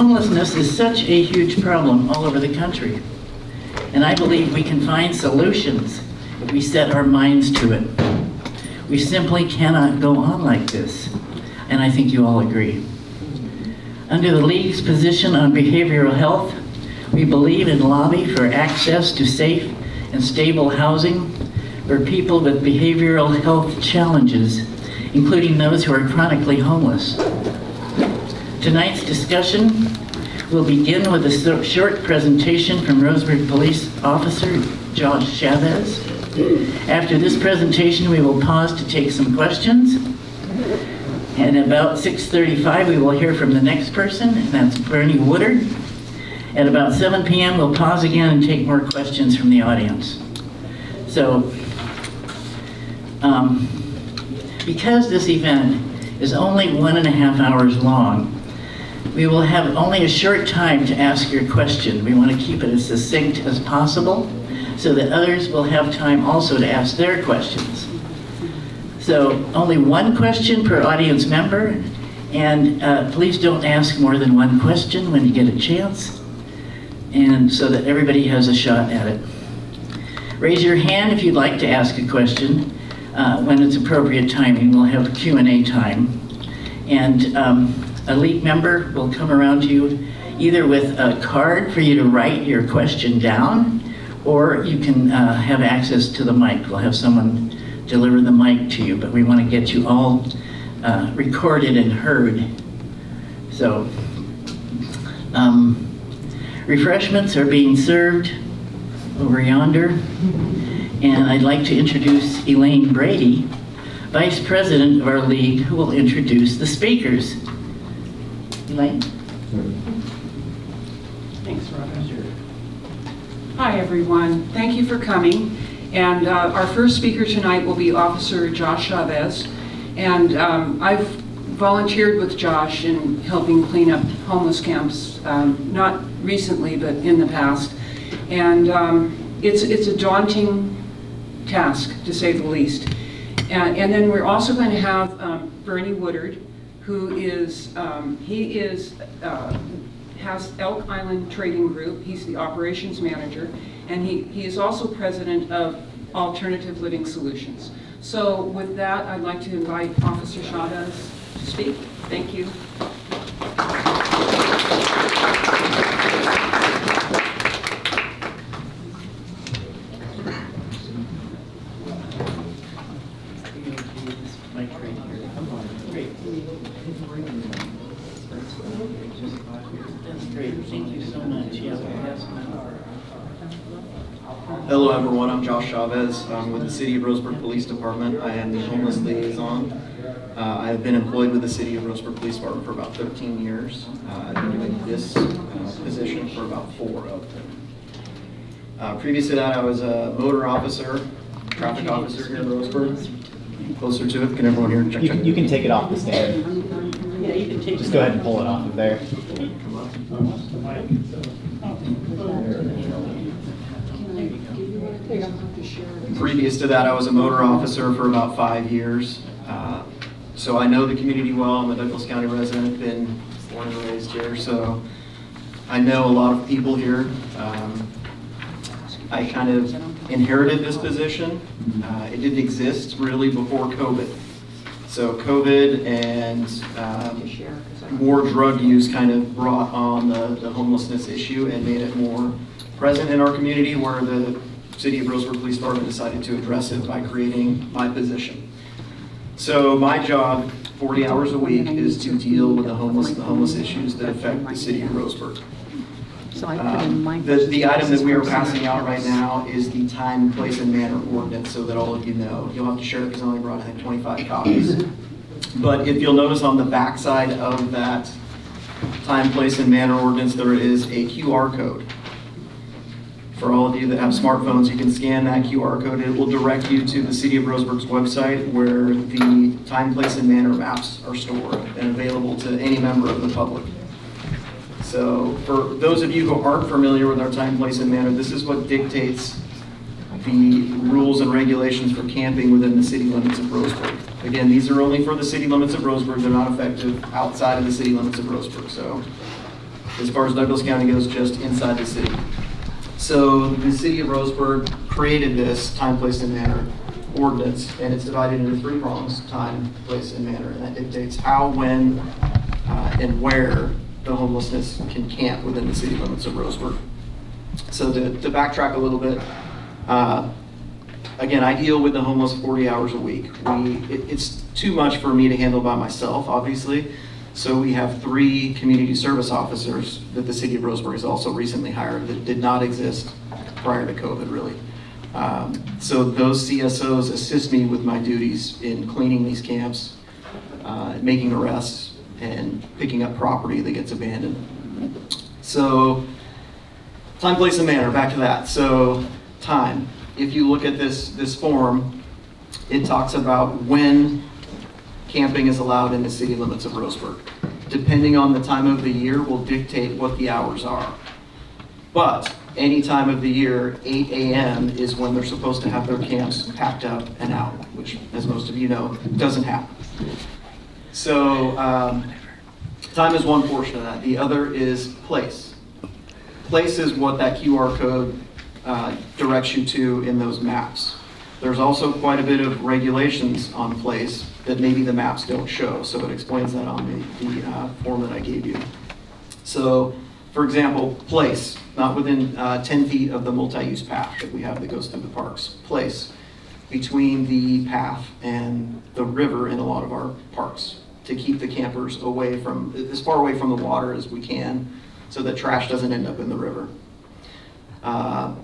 Homelessness is such a huge problem all over the country, and I believe we can find solutions if we set our minds to it. We simply cannot go on like this, and I think you all agree. Under the League's position on behavioral health, we believe and lobby for access to safe and stable housing for people with behavioral health challenges, including those who are chronically homeless. Tonight's discussion will begin with a short presentation from Roseburg Police Officer Josh Chavez. After this presentation, we will pause to take some questions. And about 6:35, we will hear from the next person, and that's Bernie Woodard. At about 7 p.m., we'll pause again and take more questions from the audience. So, because this event is only 1.5 hours long, we will have only a short time to ask your question. We want to keep it as succinct as possible so that others will have time also to ask their questions. So only one question per audience member, and please don't ask more than one question when you get a chance, and so that everybody has a shot at it. Raise your hand if you'd like to ask a question. When it's appropriate timing, we'll have Q&A time. And a League member will come around to you either with a card for you to write your question down, or you can have access to the mic. We'll have someone deliver the mic to you, but we want to get you all recorded and heard. So, refreshments are being served over yonder. And I'd like to introduce Elaine Brady, Vice President of our League, who will introduce the speakers. Elaine? Thanks, Roger. Hi, everyone. Thank you for coming. And our first speaker tonight will be Officer Josh Chavez. And I've volunteered with Josh in helping clean up homeless camps, not recently, but in the past. And it's a daunting task, to say the least. And then we're also going to have Bernie Woodard, who is, has Elk Island Trading Group. He's the operations manager, and he is also president of Alternative Living Solutions. So with that, I'd like to invite Officer Chavez to speak. Thank you. Hello everyone, I'm Josh Chavez. I'm with the City of Roseburg Police Department. I am the homeless liaison. I have been employed with the City of Roseburg Police Department for about 13 years. I've been doing this position for about 4 of them. Previous to that, I was a motor officer, traffic officer here in Roseburg. Closer to it, can everyone hear? Check. You can take it off the stand. Yeah, you can take Just go ahead and pull it off of there. Previous to that, I was a motor officer for about 5 years. So I know the community well. I'm a Douglas County resident, been born and raised here, so I know a lot of people here. I kind of inherited this position. It didn't exist really before COVID. So COVID and more drug use kind of brought on the homelessness issue and made it more present in our community, where the City of Roseburg Police Department decided to address it by creating my position. So my job, 40 hours a week, is to deal with the homeless issues that affect the City of Roseburg. So I put in my The item that we are passing out right now is the time, place, and manner ordinance, so that all of you know. You'll have to share it because I only brought, I think, 25 copies. But if you'll notice on the back side of that time, place, and manner ordinance, there is a QR code. For all of you that have smartphones, you can scan that QR code. It will direct you to the City of Roseburg's website, where the time, place, and manner maps are stored and available to any member of the public. So for those of you who aren't familiar with our time, place, and manner, this is what dictates the rules and regulations for camping within the city limits of Roseburg. Again, these are only for the city limits of Roseburg. They're not effective outside of the city limits of Roseburg. So as far as Douglas County goes, just inside the city. So the city of Roseburg created this time, place, and manner ordinance, and it's divided into 3 prongs: time, place, and manner, and that dictates how, when, and where the homelessness can camp within the city limits of Roseburg. So to backtrack a little bit, again, I deal with the homeless 40 hours a week. It's too much for me to handle by myself, obviously. So we have 3 community service officers that the city of Roseburg has also recently hired that did not exist prior to COVID, really. So those CSOs assist me with my duties in cleaning these camps, making arrests, and picking up property that gets abandoned. So time, place, and manner, back to that. So time, if you look at this form, it talks about when camping is allowed in the city limits of Roseburg. Depending on the time of the year will dictate what the hours are. But any time of the year, 8 a.m. is when they're supposed to have their camps packed up and out, which, as most of you know, doesn't happen. So time is one portion of that. The other is place. Place is what that QR code directs you to in those maps. There's also quite a bit of regulations on place that maybe the maps don't show, so it explains that on the form that I gave you. So, for example, place, not within 10 feet of the multi-use path that we have that goes through the parks. Place, between the path and the river in a lot of our parks, to keep the campers away from, as far away from the water as we can, so that trash doesn't end up in the river.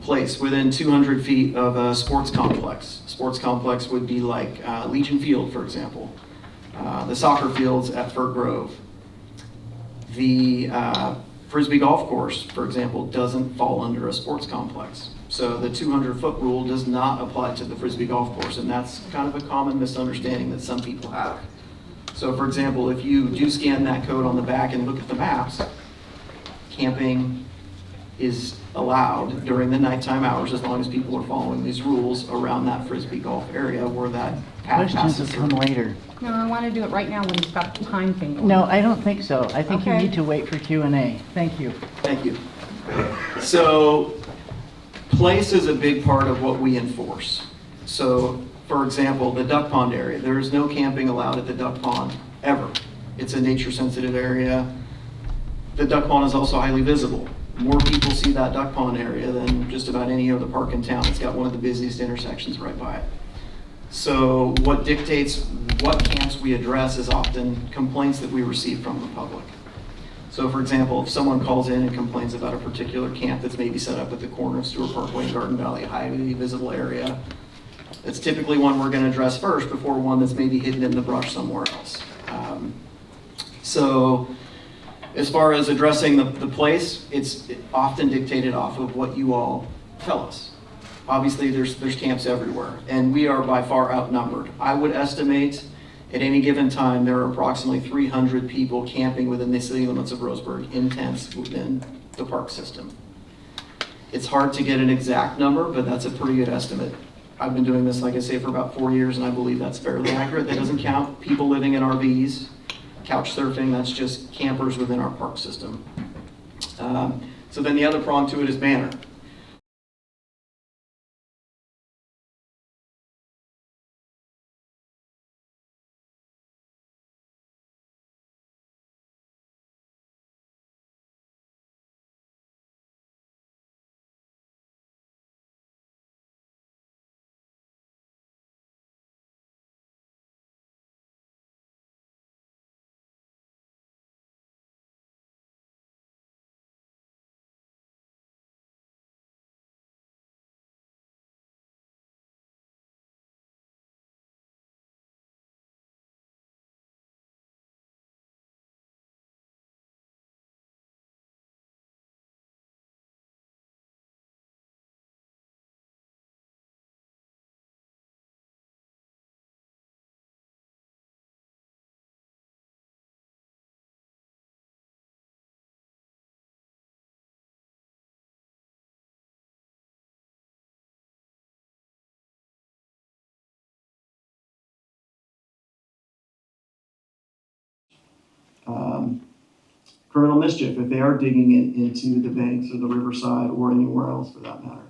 Place within 200 feet of a sports complex. Sports complex would be like Legion Field, for example. The soccer fields at Fir Grove. The Frisbee golf course, for example, doesn't fall under a sports complex. So the 200-foot rule does not apply to the Frisbee golf course, and that's kind of a common misunderstanding that some people have. So for example, if you do scan that code on the back and look at the maps, camping is allowed during the nighttime hours as long as people are following these rules around that Frisbee golf area where that path Questions will passes come through. later. No, I want to do it right now when it's got the time thing going. No, I don't think so. I think you Okay. need to wait for Q&A. Thank you. Thank you. So place is a big part of what we enforce. So for example, the duck pond area, there is no camping allowed at the duck pond ever. It's a nature sensitive area. The duck pond is also highly visible. More people see that duck pond area than just about any other park in town. It's got one of the busiest intersections right by it. So what dictates what camps we address is often complaints that we receive from the public. So for example, if someone calls in and complains about a particular camp that's maybe set up at the corner of Stewart Parkway and Garden Valley, a highly visible area, it's typically one we're going to address first before one that's maybe hidden in the brush somewhere else. So as far as addressing the place, it's often dictated off of what you all tell us. Obviously, there's camps everywhere, and we are by far outnumbered. I would estimate at any given time there are approximately 300 people camping within the city limits of Roseburg in tents within the park system. It's hard to get an exact number, but that's a pretty good estimate. I've been doing this, like I say, for about 4 years, and I believe that's fairly accurate. That doesn't count people living in RVs, couch surfing, that's just campers within our park system. So then the other prong to it is manner. criminal mischief if they are digging into the banks or the riverside or anywhere else for that matter.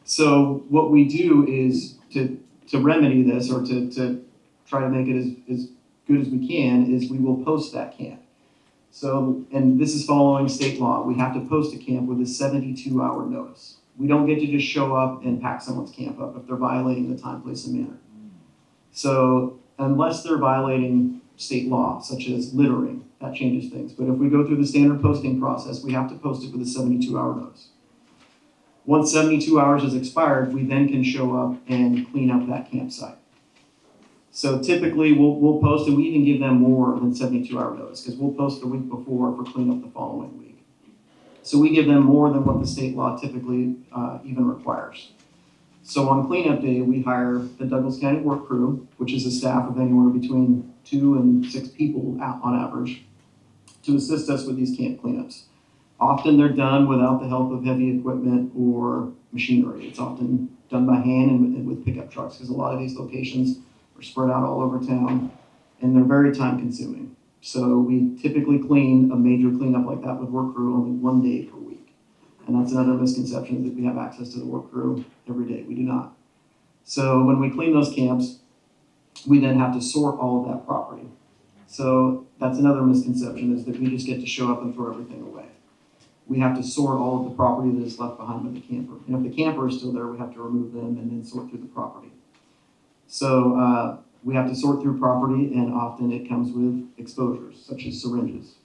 So what we do is to remedy this, or to try to make it as good as we can, is we will post that camp. So, and this is following state law, we have to post a camp with a 72-hour notice. We don't get to just show up and pack someone's camp up if they're violating the time, place, and manner. So unless they're violating state law, such as littering, that changes things. But if we go through the standard posting process, we have to post it with a 72-hour notice. Once 72 hours is expired, we then can show up and clean up that campsite. So typically we'll post, and we even give them more than 72-hour notice, because we'll post the week before for cleanup the following week. So we give them more than what the state law typically even requires. So on cleanup day, we hire the Douglas County work crew, which is a staff of anywhere between 2 and 6 people on average, to assist us with these camp cleanups. Often they're done without the help of heavy equipment or machinery. It's often done by hand and with pickup trucks, because a lot of these locations are spread out all over town, and they're very time consuming. So we typically clean a major cleanup like that with work crew only 1 day per week. And that's another misconception, that we have access to the work crew every day. We do not. So when we clean those camps, we then have to sort all of that property. So that's another misconception, is that we just get to show up and throw everything away. We have to sort all of the property that is left behind by the camper. And if the camper is still there, we have to remove them and then sort through the property. So we have to sort through property, and often it comes with exposures, such as syringes.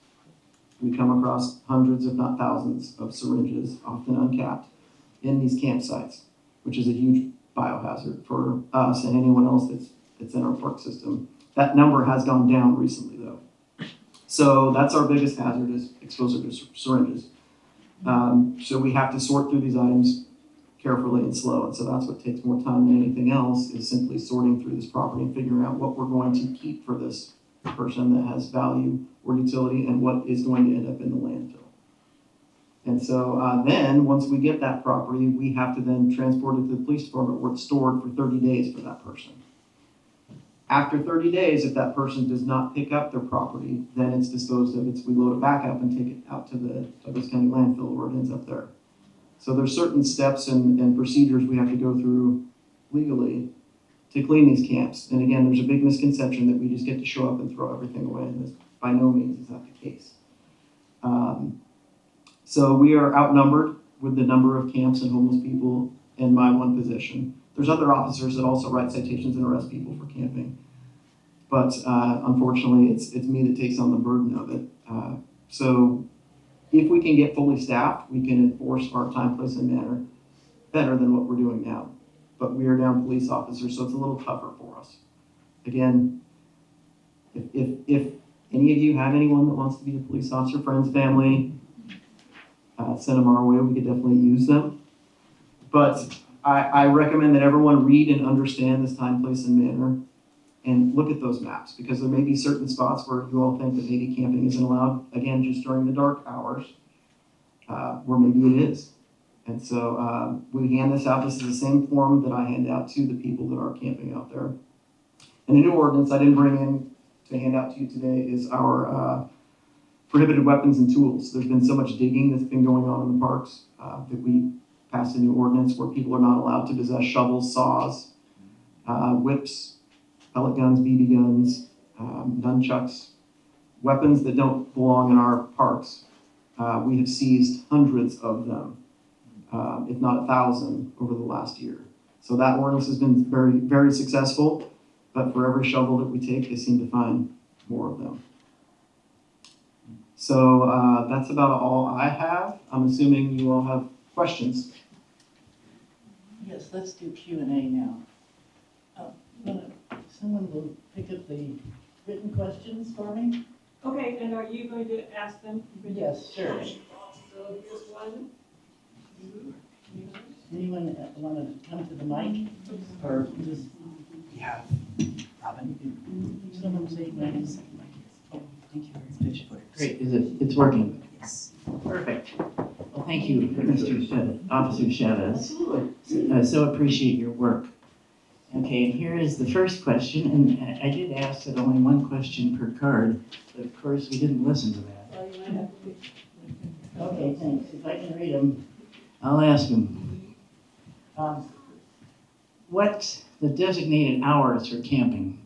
We come across hundreds, if not thousands, of syringes, often uncapped, in these campsites, which is a huge biohazard for us and anyone else that's in our park system. That number has gone down recently, though. So that's our biggest hazard, is exposure to syringes. So we have to sort through these items carefully and slow, and so that's what takes more time than anything else, is simply sorting through this property and figuring out what we're going to keep for this person that has value or utility, and what is going to end up in the landfill. And so then, once we get that property, we have to then transport it to the police department, where it's stored for 30 days for that person. After 30 days, if that person does not pick up their property, then it's disposed of. We load it back up and take it out to the Douglas County landfill, where it ends up there. So there's certain steps and procedures we have to go through legally to clean these camps. And again, there's a big misconception that we just get to show up and throw everything away, and this by no means is that the case. So we are outnumbered with the number of camps and homeless people in my one position. There's other officers that also write citations and arrest people for camping. But unfortunately, it's me that takes on the burden of it. So if we can get fully staffed, we can enforce our time, place, and manner better than what we're doing now. But we are down police officers, so it's a little tougher for us. Again, if any of you have anyone that wants to be a police officer, friends, family, send them our way. We could definitely use them. But I recommend that everyone read and understand this time, place, and manner, and look at those maps, because there may be certain spots where you all think that maybe camping isn't allowed, again, just during the dark hours, where maybe it is. And so we hand this out. This is the same form that I hand out to the people that are camping out there. And a new ordinance I didn't bring in to hand out to you today is our prohibited weapons and tools. There's been so much digging that's been going on in the parks that we passed a new ordinance where people are not allowed to possess shovels, saws, whips, pellet guns, BB guns, nunchucks, weapons that don't belong in our parks. We have seized hundreds of them, if not 1,000, over the last year. So that ordinance has been very, very successful, but for every shovel that we take, they seem to find more of them. So that's about all I have. I'm assuming you all have questions. Yes, let's do Q&A now. Someone will pick up the written questions for me? Okay, and are you going to ask them? Yes, sure. So here's one. Anyone want to come to the mic? Or just, Yeah, Robin. someone say my name? Oh, thank you very much. Great, it's working? Yes. Perfect. Well, thank you, Mr. Officer Chavez. Absolutely. I so appreciate your work. Okay, and here is the first question, and I did ask that only one question per card, but of course, we didn't listen to that. Well, you might have to pick. Okay, thanks. If I can read them, I'll ask them. What's the designated hours for camping?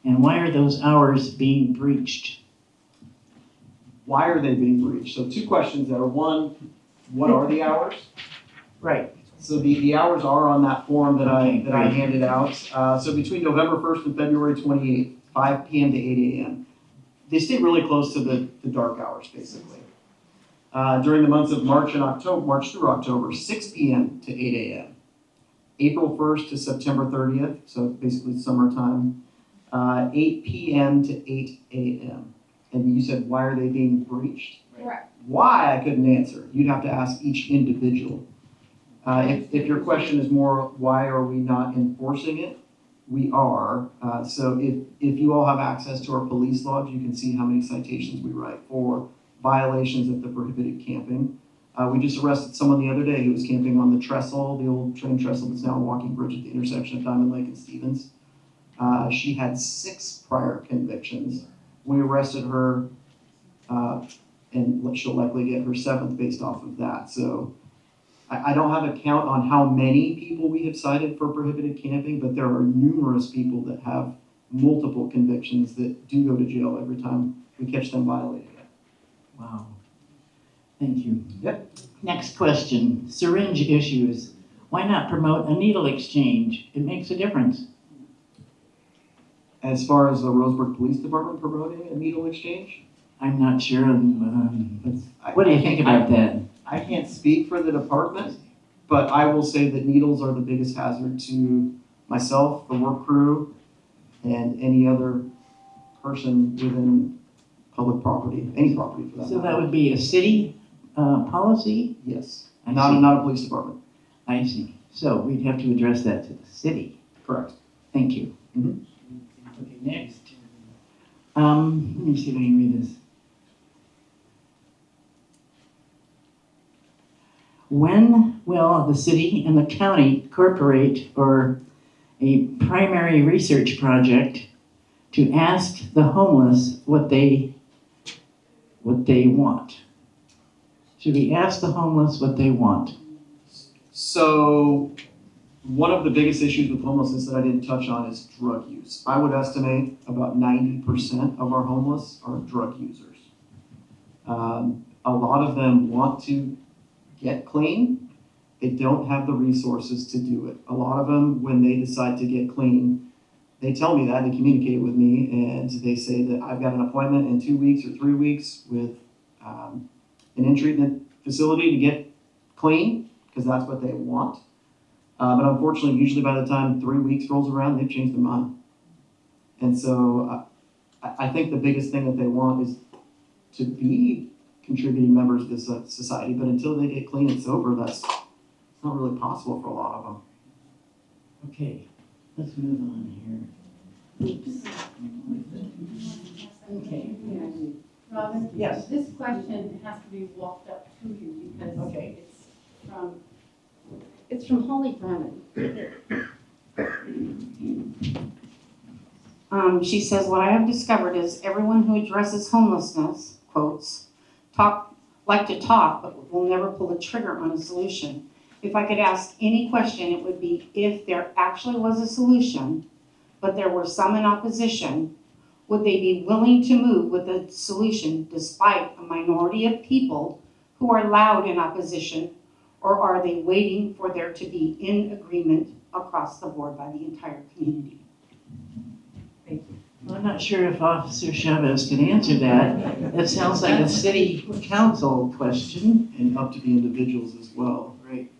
And why are those hours being breached? Why are they being breached? So two questions there. One, what are the hours? Right. So the hours are on that form that I great. handed out. So between November 1st and February 28th, 5 p.m. to 8 a.m. They stay really close to the dark hours, basically. During the months of March through October, 6 p.m. to 8 a.m. April 1st to September 30th, so basically summertime, 8 p.m. to 8 a.m. And you said, why are they being breached? Correct. Why, I couldn't answer. You'd have to ask each individual. If your question is more, why are we not enforcing it? We are. So if you all have access to our police logs, you can see how many citations we write for violations of the prohibited camping. We just arrested someone the other day who was camping on the trestle, the old train trestle that's now a walking bridge at the intersection of Diamond Lake and Stevens. She had 6 prior convictions. We arrested her, and she'll likely get her 7th based off of that. So I don't have a count on how many people we have cited for prohibited camping, but there are numerous people that have multiple convictions that do go to jail every time we catch them violating it. Wow. Thank you. Yep. Next question. Syringe issues. Why not promote a needle exchange? It makes a difference. As far as the Roseburg Police Department promoting a needle exchange, I'm not sure. What do you think about that? I can't speak for the department, but I will say that needles are the biggest hazard to myself, the work crew, and any other person within public property, any property for that So that matter. would be a city policy? Yes, I not see. a police department. I see. So we'd have to address that to the city. Correct. Thank you. Mhm. Okay, next. Let me see if I can read this. When will the city and the county incorporate or a primary research project to ask the homeless what they want? Should we ask the homeless what they want? So one of the biggest issues with homelessness that I didn't touch on is drug use. I would estimate about 90% of our homeless are drug users. A lot of them want to get clean. They don't have the resources to do it. A lot of them, when they decide to get clean, they tell me that, they communicate with me, and they say that I've got an appointment in 2 weeks or 3 weeks with an in-treatment facility to get clean, because that's what they want. But unfortunately, usually by the time 3 weeks rolls around, they've changed their mind. And so I think the biggest thing that they want is to be contributing members of this society, but until they get clean and sober, that's not really possible for a lot of them. Okay, let's move on here. Oops. Okay. Robin? Yes. This question has to be walked up to you because Okay. it's from Holly Brennan. She says, what I have discovered is everyone who addresses homelessness, quotes, like to talk, but will never pull the trigger on a solution. If I could ask any question, it would be if there actually was a solution, but there were some in opposition, would they be willing to move with the solution despite a minority of people who are loud in opposition, or are they waiting for there to be in agreement across the board by the entire community? Thank you. I'm not sure if Officer Chavez can answer that. It sounds like a city council question. And up to the individuals as well. Right.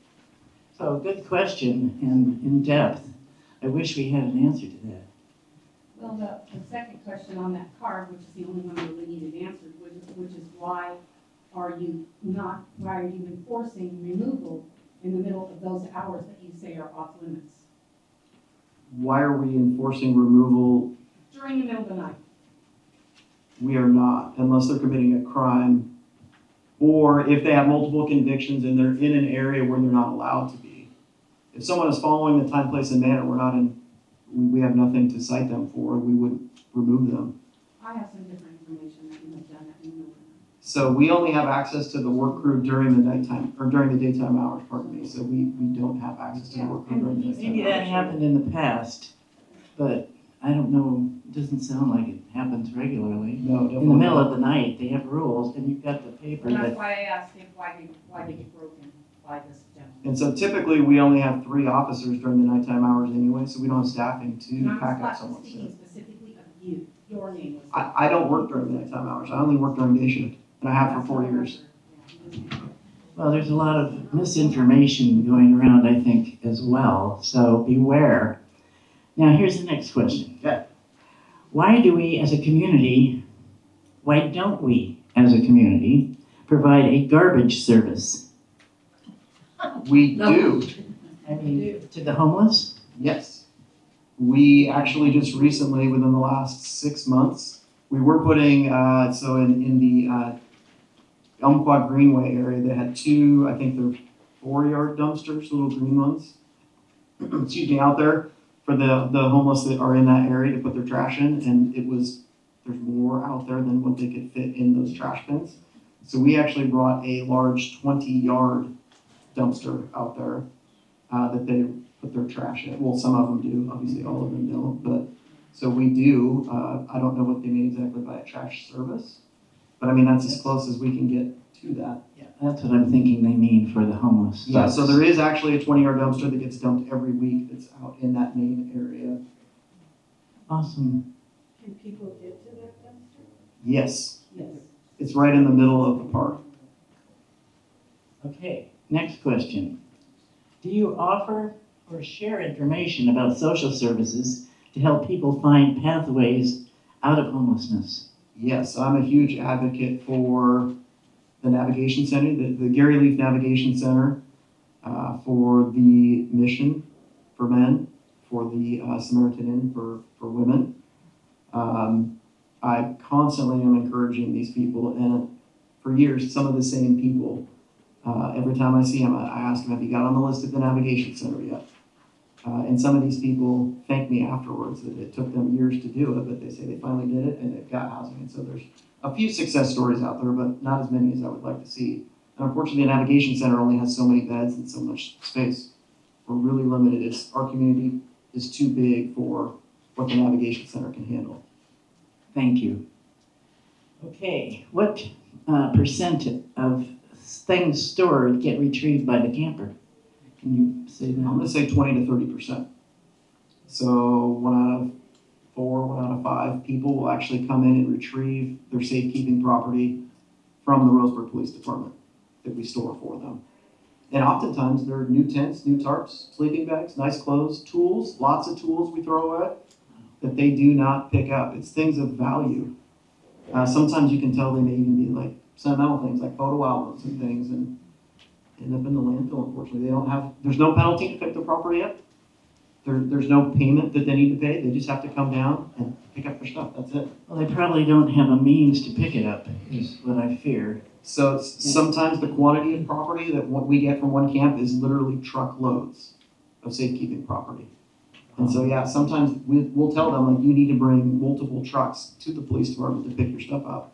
So good question and in depth. I wish we had an answer to that. Well, the second question on that card, which is the only one that really needed answered, which is why are you enforcing removal in the middle of those hours that you say are off limits? Why are we enforcing removal? During the middle of the night. We are not, unless they're committing a crime, or if they have multiple convictions and they're in an area where they're not allowed to be. If someone is following the time, place, and manner, we have nothing to cite them for, we would remove them. I have some different information that you have done that you know. So we only have access to the work crew during the nighttime, or during the daytime hours, pardon me. So we don't have access to the work crew during the daytime Maybe that hours. happened in the past, but I don't know, it doesn't sound like it happens regularly. No, definitely. In the middle of the night, they have rules, and you've got the paper And that's that, why I asked him why did you broke in by this gentleman. And so typically, we only have 3 officers during the nighttime hours anyway, so we don't have staffing And to I'm pack up not someone. speaking specifically of you, your name was. I don't work during the nighttime hours. I only work during day shift, and I have for 4 years. well, there's a lot of misinformation going around, I think, as well, so beware. Now, here's the next question. Okay. Why don't we, as a community, provide a garbage service? We No. do. I mean, to the homeless? Yes. We actually just recently, within the last 6 months, we were putting, in the Umpqua Greenway area, they had 2, I think they're 4-yard dumpsters, little green ones, excuse me, out there for the homeless that are in that area to put their trash in. And there's more out there than what they could fit in those trash bins. So we actually brought a large 20-yard dumpster out there that they put their trash in. Well, some of them do, obviously all of them don't, but so we do. I don't know what they mean exactly by a trash service, but I mean, that's as close as we can get to that. Yeah, that's what I'm thinking they mean for the homeless. Yeah, so there is actually a 20-yard dumpster that gets dumped every week that's out in that main area. Awesome. Can people get to that dumpster? Yes, Yes. it's right in the middle of the park. Okay, next question. Do you offer or share information about social services to help people find pathways out of homelessness? Yes, I'm a huge advocate for the Navigation Center, the Gary Leaf Navigation Center, for the Mission for men, for the Samaritan Inn for women. I constantly am encouraging these people, and for years, some of the same people, every time I see them, I ask them, have you got on the list at the Navigation Center yet? And some of these people thank me afterwards that it took them years to do it, but they say they finally did it and they've got housing. And so there's a few success stories out there, but not as many as I would like to see. And unfortunately, the Navigation Center only has so many beds and so much space. We're really limited. Our community is too big for what the Navigation Center can handle. Thank you. Okay, what percent of things stored get retrieved by the camper? Can you say I'm that? going to say 20 to 30%. So 1 out of 4, 1 out of 5 people will actually come in and retrieve their safekeeping property from the Roseburg Police Department that we store for them. And oftentimes they're new tents, new tarps, sleeping bags, nice clothes, tools, lots of tools we throw away that they do not pick up. It's things of value. Sometimes you can tell they may even be like sentimental things like photo albums and things, and end up in the landfill. Unfortunately, there's no penalty to pick the property up. There's no payment that they need to pay. They just have to come down and pick up their stuff. That's it. Well, they probably don't have a means to pick it up, is what I fear. So sometimes the quantity of property that what we get from one camp is literally truckloads of safekeeping property. And so, yeah, sometimes we'll tell them, like, you need to bring multiple trucks to the police department to pick your stuff up.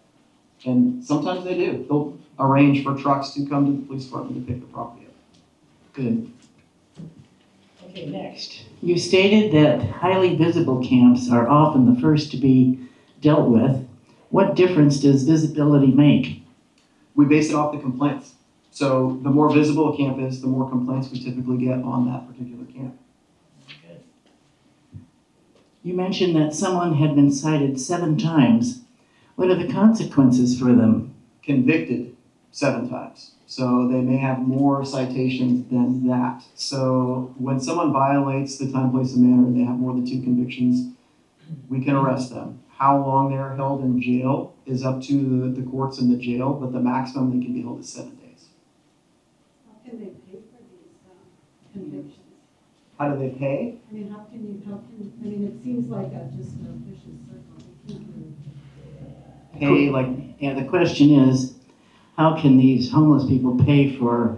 And sometimes they do. They'll arrange for trucks to come to the police department to pick the property up. Good. Okay, next. You stated that highly visible camps are often the first to be dealt with. What difference does visibility make? We base it off the complaints. So the more visible a camp is, the more complaints we typically get on that particular camp. You mentioned that someone had been cited 7 times. What are the consequences for them? Convicted 7 times. So they may have more citations than that. So when someone violates the time, place, and manner, and they have more than 2 convictions, we can arrest them. How long they're held in jail is up to the courts in the jail, but the maximum they can be held is 7 days. How can they pay for these convictions? How do they pay? I mean, I mean, it seems like just a vicious circle. You can't really- Pay like, Yeah, the question is, how can these homeless people pay for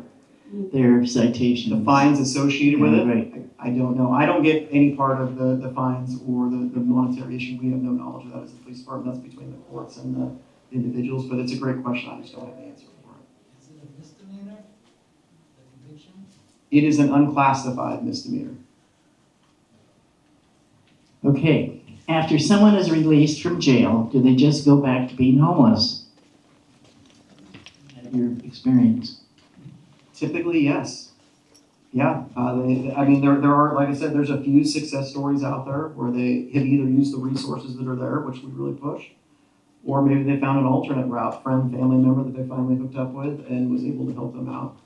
their citations? The fines associated with Yeah, it? right. I don't know. I don't get any part of the fines or the monetary issue. We have no knowledge of that as the police department. That's between the courts and the individuals, but it's a great question. I just don't have the answer for it. Is it a misdemeanor, the conviction? It is an unclassified misdemeanor. Okay, after someone is released from jail, do they just go back to being homeless? Your experience. Typically, yes. Yeah, I mean, there are, like I said, there's a few success stories out there where they have either used the resources that are there, which we really push, or maybe they found an alternate route, friend, family member that they finally hooked up with and was able to help them out.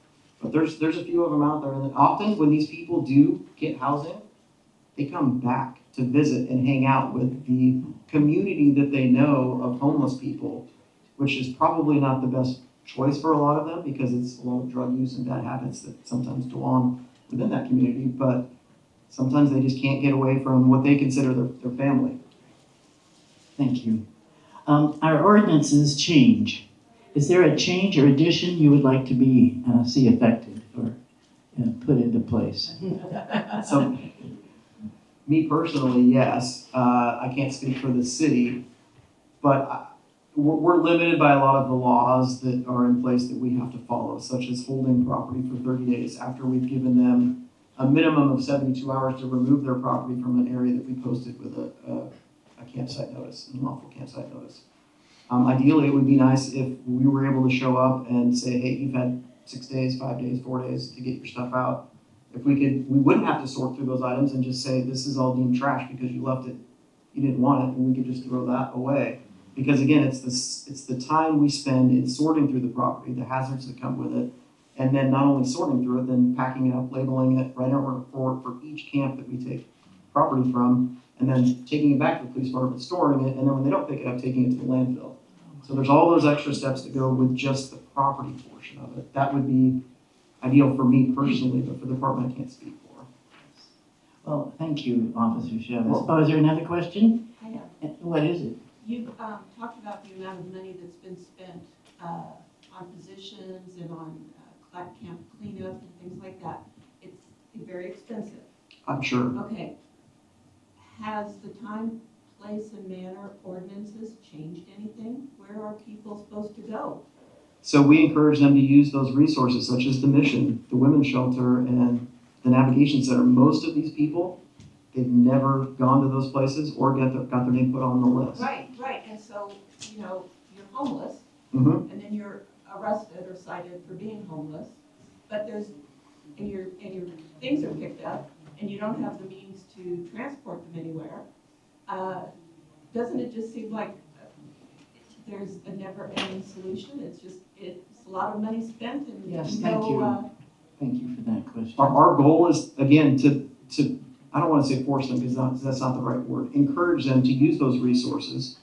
But there's a few of them out there, and often when these people do get housing, they come back to visit and hang out with the community that they know of homeless people, which is probably not the best choice for a lot of them because it's a lot of drug use and bad habits that sometimes go on within that community, but sometimes they just can't get away from what they consider their family. Thank you. Our ordinances change. Is there a change or addition you would like to see affected or put into place? So, me personally, yes. I can't speak for the city, but we're limited by a lot of the laws that are in place that we have to follow, such as holding property for 30 days after we've given them a minimum of 72 hours to remove their property from an area that we posted with a campsite notice, an unlawful campsite notice. Ideally, it would be nice if we were able to show up and say, hey, you've had 6 days, 5 days, 4 days to get your stuff out. If we wouldn't have to sort through those items and just say, this is all deemed trash because you left it, you didn't want it, and we could just throw that away. Because again, it's the time we spend in sorting through the property, the hazards that come with it, and then not only sorting through it, then packing it up, labeling it, writing a report for each camp that we take property from, and then taking it back to the police department, storing it, and then when they don't pick it up, taking it to the landfill. So there's all those extra steps that go with just the property portion of it. That would be ideal for me personally, but for the department, I can't speak for. Well, thank you, Officer Chavez. Oh, is there another question? I have. What is it? You've talked about the amount of money that's been spent on positions and on camp cleanup and things like that. It's very expensive. I'm sure. Okay. Has the time, place, and manner ordinances changed anything? Where are people supposed to go? So we encourage them to use those resources such as the mission, the women's shelter, and the navigation center. Most of these people, they've never gone to those places or got their name put on the list. Right. And so, you're homeless, Mm-hmm. and then you're arrested or cited for being homeless, but and your things are picked up, and you don't have the means to transport them anywhere. Doesn't it just seem like there's a never-ending solution? It's a lot of money spent and Yes, thank you. Thank you for that question. Our goal is, again, to I don't want to say force them because that's not the right word, encourage them to use those resources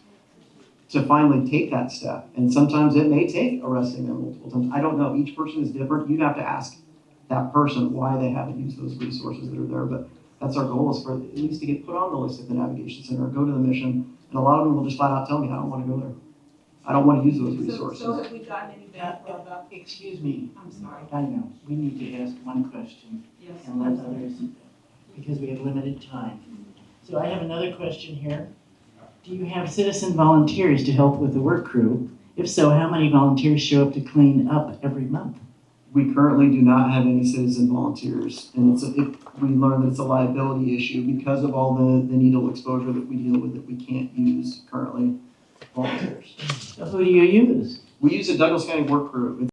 to finally take that step. And sometimes it may take arresting them multiple times. I don't know. Each person is different. You'd have to ask that person why they haven't used those resources that are there. But that's our goal, is for at least to get put on the list at the navigation center or go to the mission. And a lot of them will just flat out tell me, I don't want to go there. I don't want to use those resources. So have we gotten any background about? Excuse me. I'm sorry. I know. We need to ask one question Yes. and let others, because we have limited time. So I have another question here. Do you have citizen volunteers to help with the work crew? If so, how many volunteers show up to clean up every month? We currently do not have any citizen volunteers, and we learned that it's a liability issue because of all the needle exposure that we deal with, that we can't use currently volunteers. So who do you use? We use a Douglas County work crew.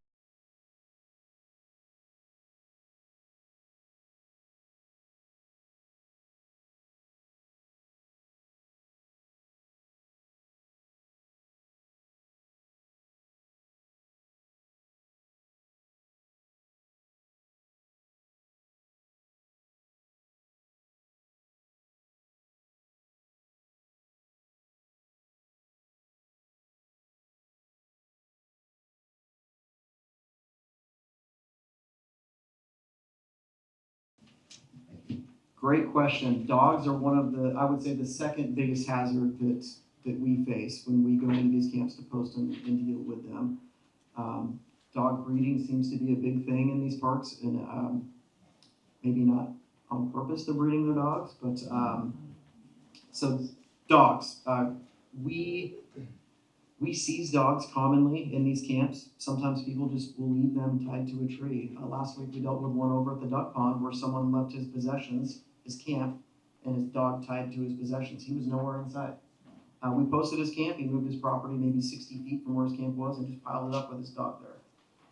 Great question. Dogs are one of the, I would say, the second biggest hazard that we face when we go into these camps to post and deal with them. dog breeding seems to be a big thing in these parks, and maybe not on purpose they're breeding their dogs, but so dogs. We seize dogs commonly in these camps. Sometimes people just will leave them tied to a tree. Last week we dealt with one over at the duck pond where someone left his possessions, his camp, and his dog tied to his possessions. He was nowhere inside. We posted his camp. He moved his property maybe 60 feet from where his camp was and just piled it up with his dog there.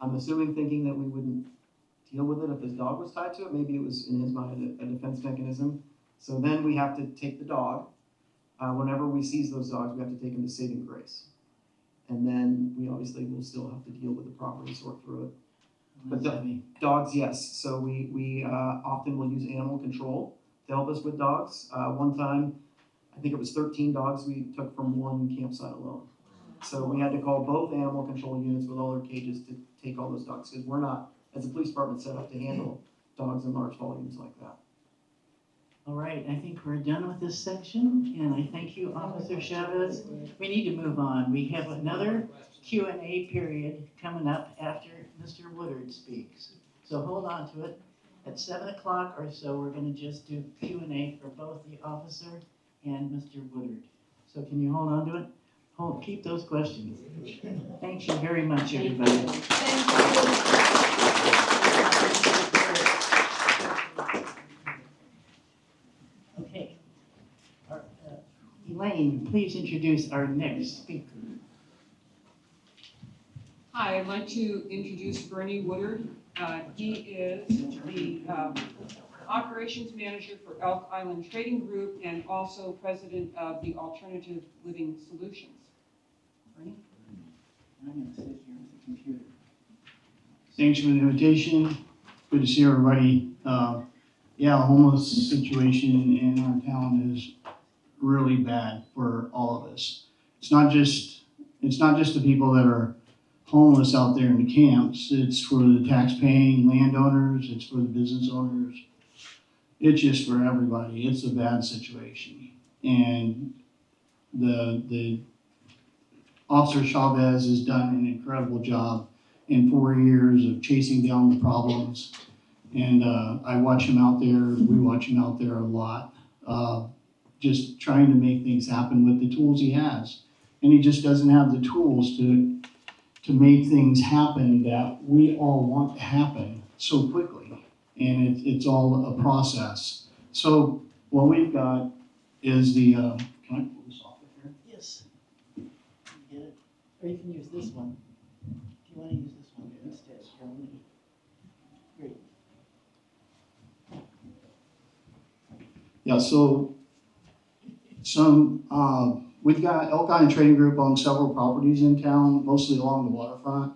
I'm assuming thinking that we wouldn't deal with it if his dog was tied to it. Maybe it was in his mind a defense mechanism. So then we have to take the dog. Whenever we seize those dogs, we have to take them to saving grace. And then we obviously will still have to deal with the property, sort through it. But dogs, yes. So we often will use animal control to help us with dogs. One time, I think it was 13 dogs we took from one campsite alone. So we had to call both animal control units with all their cages to take all those dogs, because we're not, as a police department, set up to handle dogs in large volumes like that. All right, I think we're done with this section, and I thank you, Officer Chavez. We need to move on. We have another Q&A period coming up after Mr. Woodard speaks. So hold on to it. At 7 o'clock or so, we're going to just do Q&A for both the officer and Mr. Woodard. So can you hold on to it? Keep those questions. Thank you very much, everybody. Okay. Elaine, please introduce our next speaker. Hi, I'd like to introduce Bernie Woodard. He is the operations manager for Elk Island Trading Group and also president of the Alternative Living Solutions. Bernie? I'm going to sit here with the computer. Thanks for the invitation. Good to see everybody. Homeless situation in our town is really bad for all of us. It's not just the people that are homeless out there in the camps. It's for the tax-paying landowners. It's for the business owners. It's just for everybody. It's a bad situation. And the Officer Chavez has done an incredible job in 4 years of chasing down the problems. And I watch him out there. We watch him out there a lot, just trying to make things happen with the tools he has. And he just doesn't have the tools to make things happen that we all want to happen so quickly. And it's all a process. So what we've got is the, can I pull this off of here? Yes. Get it? Or you can use this one. If you want to use this one instead. Great. Yeah, so we've got Elk Island Trading Group on several properties in town, mostly along the waterfront.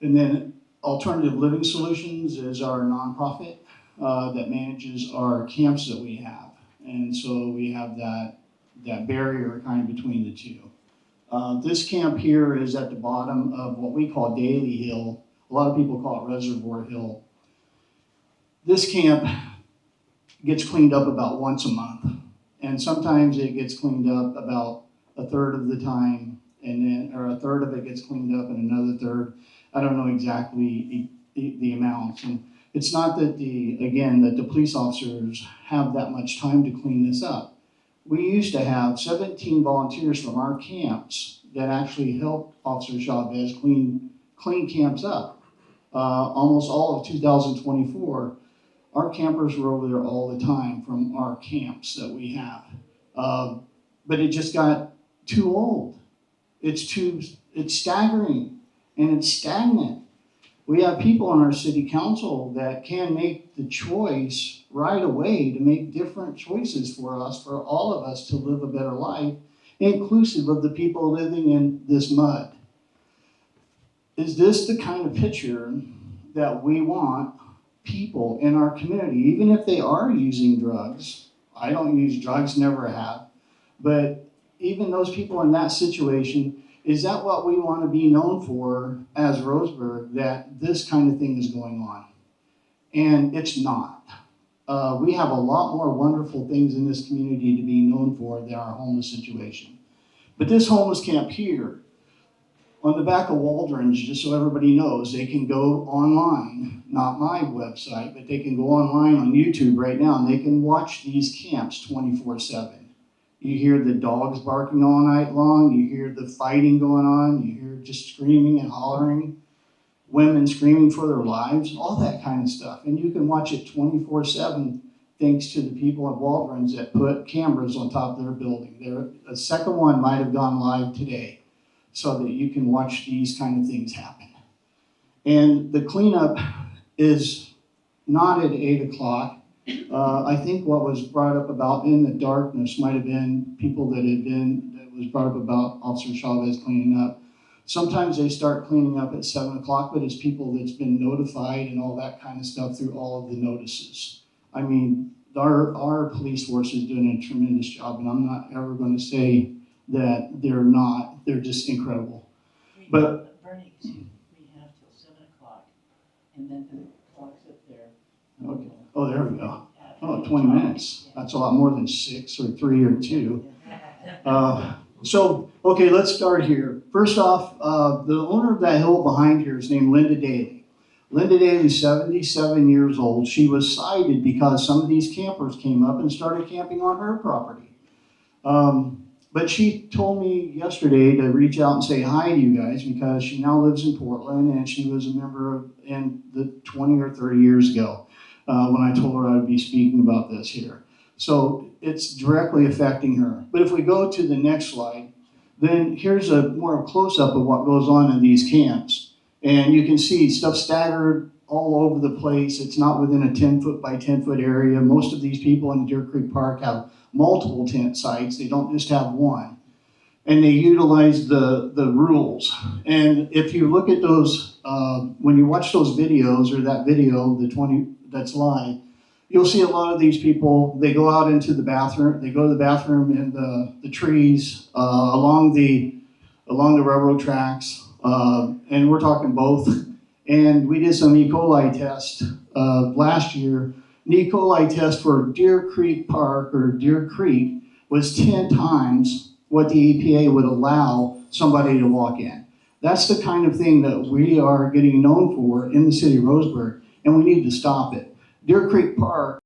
And then Alternative Living Solutions is our nonprofit that manages our camps that we have. And so we have that barrier kind of between the two. This camp here is at the bottom of what we call Daly Hill. A lot of people call it Reservoir Hill. This camp gets cleaned up about once a month. And sometimes it gets cleaned up about a third of the time, or a third of it gets cleaned up and another third. I don't know exactly the amounts. And it's not that the police officers have that much time to clean this up. We used to have 17 volunteers from our camps that actually helped Officer Chavez clean camps up. Almost all of 2024, our campers were over there all the time from our camps that we have. But it just got too old. It's staggering and it's stagnant. We have people on our city council that can make the choice right away to make different choices for all of us to live a better life, inclusive of the people living in this mud. Is this the kind of picture that we want people in our community, even if they are using drugs? I don't use drugs, never have. But even those people in that situation, is that what we want to be known for as Roseburg, that this kind of thing is going on? And it's not. We have a lot more wonderful things in this community to be known for than our homeless situation. But this homeless camp here, On the back of Waldron's, just so everybody knows, they can go online, not my website, but they can go online on YouTube right now and they can watch these camps 24/7. You hear the dogs barking all night long, you hear the fighting going on, you hear just screaming and hollering, women screaming for their lives, all that kind of stuff. And you can watch it 24/7 thanks to the people at Waldron's that put cameras on top of their building. A second one might have gone live today, so that you can watch these kind of things happen. And the cleanup is not at 8 o'clock. I think what was brought up about in the darkness might have been people that was brought up about Officer Chavez cleaning up. Sometimes they start cleaning up at 7 o'clock, but it's people that's been notified and all that kind of stuff through all of the notices. I mean, our police force is doing a tremendous job, and I'm not ever going to say that they're not. They're just incredible. But Bernie, we have till 7 o'clock, and then the clock's up there. okay. Oh, there we go. Oh, 20 minutes. That's a lot more than 6 or 3 or 2. Okay, let's start here. First off, the owner of that hill behind here is named Linda Daly. Linda Daly's 77 years old. She was cited because some of these campers came up and started camping on her property. But she told me yesterday to reach out and say hi to you guys because she now lives in Portland and she was a member in the 20 or 30 years ago when I told her I would be speaking about this here. So it's directly affecting her. But if we go to the next slide, then here's a more close-up of what goes on in these camps. And you can see stuff staggered all over the place. It's not within a 10-foot by 10-foot area. Most of these people in Deer Creek Park have multiple tent sites. They don't just have one. And they utilize the rules. And if you look at those, when you watch those videos or that video, the 20 that's live, you'll see a lot of these people, they go out into the bathroom, they go to the bathroom in the trees, along the railroad tracks, and we're talking both. And we did some E. coli tests last year. An E. coli test for Deer Creek Park or Deer Creek was 10 times what the EPA would allow somebody to walk in. That's the kind of thing that we are getting known for in the city of Roseburg, and we need to stop it. Deer Creek Park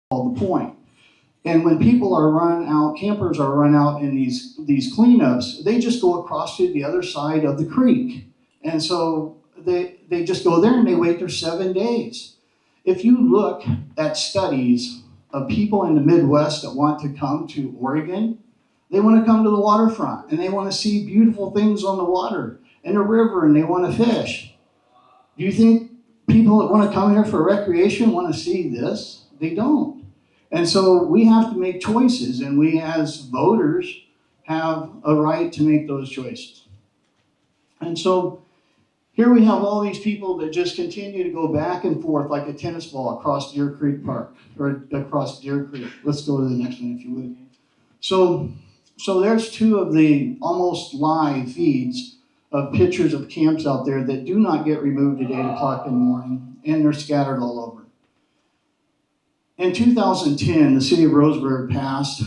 all the point. And when people are run out, campers are run out in these cleanups, they just go across to the other side of the creek. And so they just go there and they wait there 7 days. If you look at studies of people in the Midwest that want to come to Oregon, they want to come to the waterfront and they want to see beautiful things on the water and the river and they want to fish. Do you think people that want to come here for recreation want to see this? They don't. And so we have to make choices, and we as voters have a right to make those choices. And so here we have all these people that just continue to go back and forth like a tennis ball across Deer Creek Park, or across Deer Creek. Let's go to the next one if you would. So there's 2 of the almost live feeds of pictures of camps out there that do not get removed at 8 o'clock in the morning, and they're scattered all over. In 2010, the city of Roseburg passed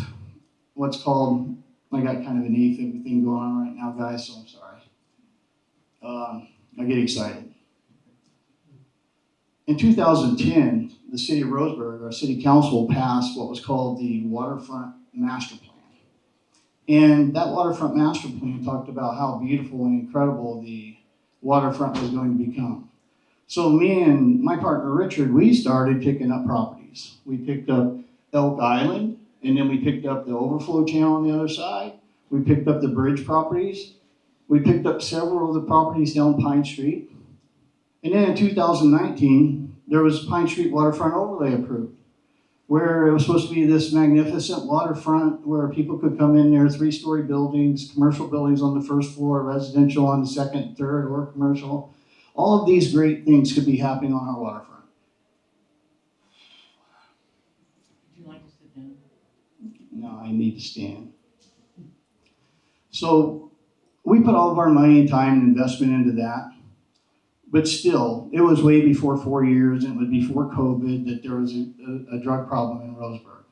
what's called, I got kind of an AFib thing going on right now, guys, so I'm sorry. I get excited. In 2010, the city of Roseburg, our city council, passed what was called the Waterfront Master Plan. And that Waterfront Master Plan talked about how beautiful and incredible the waterfront was going to become. So me and my partner Richard, we started picking up properties. We picked up Elk Island, and then we picked up the overflow channel on the other side. We picked up the bridge properties. We picked up several of the properties down Pine Street. And then in 2019, there was Pine Street Waterfront Overlay approved, where it was supposed to be this magnificent waterfront where people could come in there, 3-story buildings, commercial buildings on the first floor, residential on the second, third, or commercial. All of these great things could be happening on our waterfront. Would you like to I need to stand. So we put all of our money and time and investment into that. But still, it was way before 4 years, and it was before COVID that there was a drug problem in Roseburg.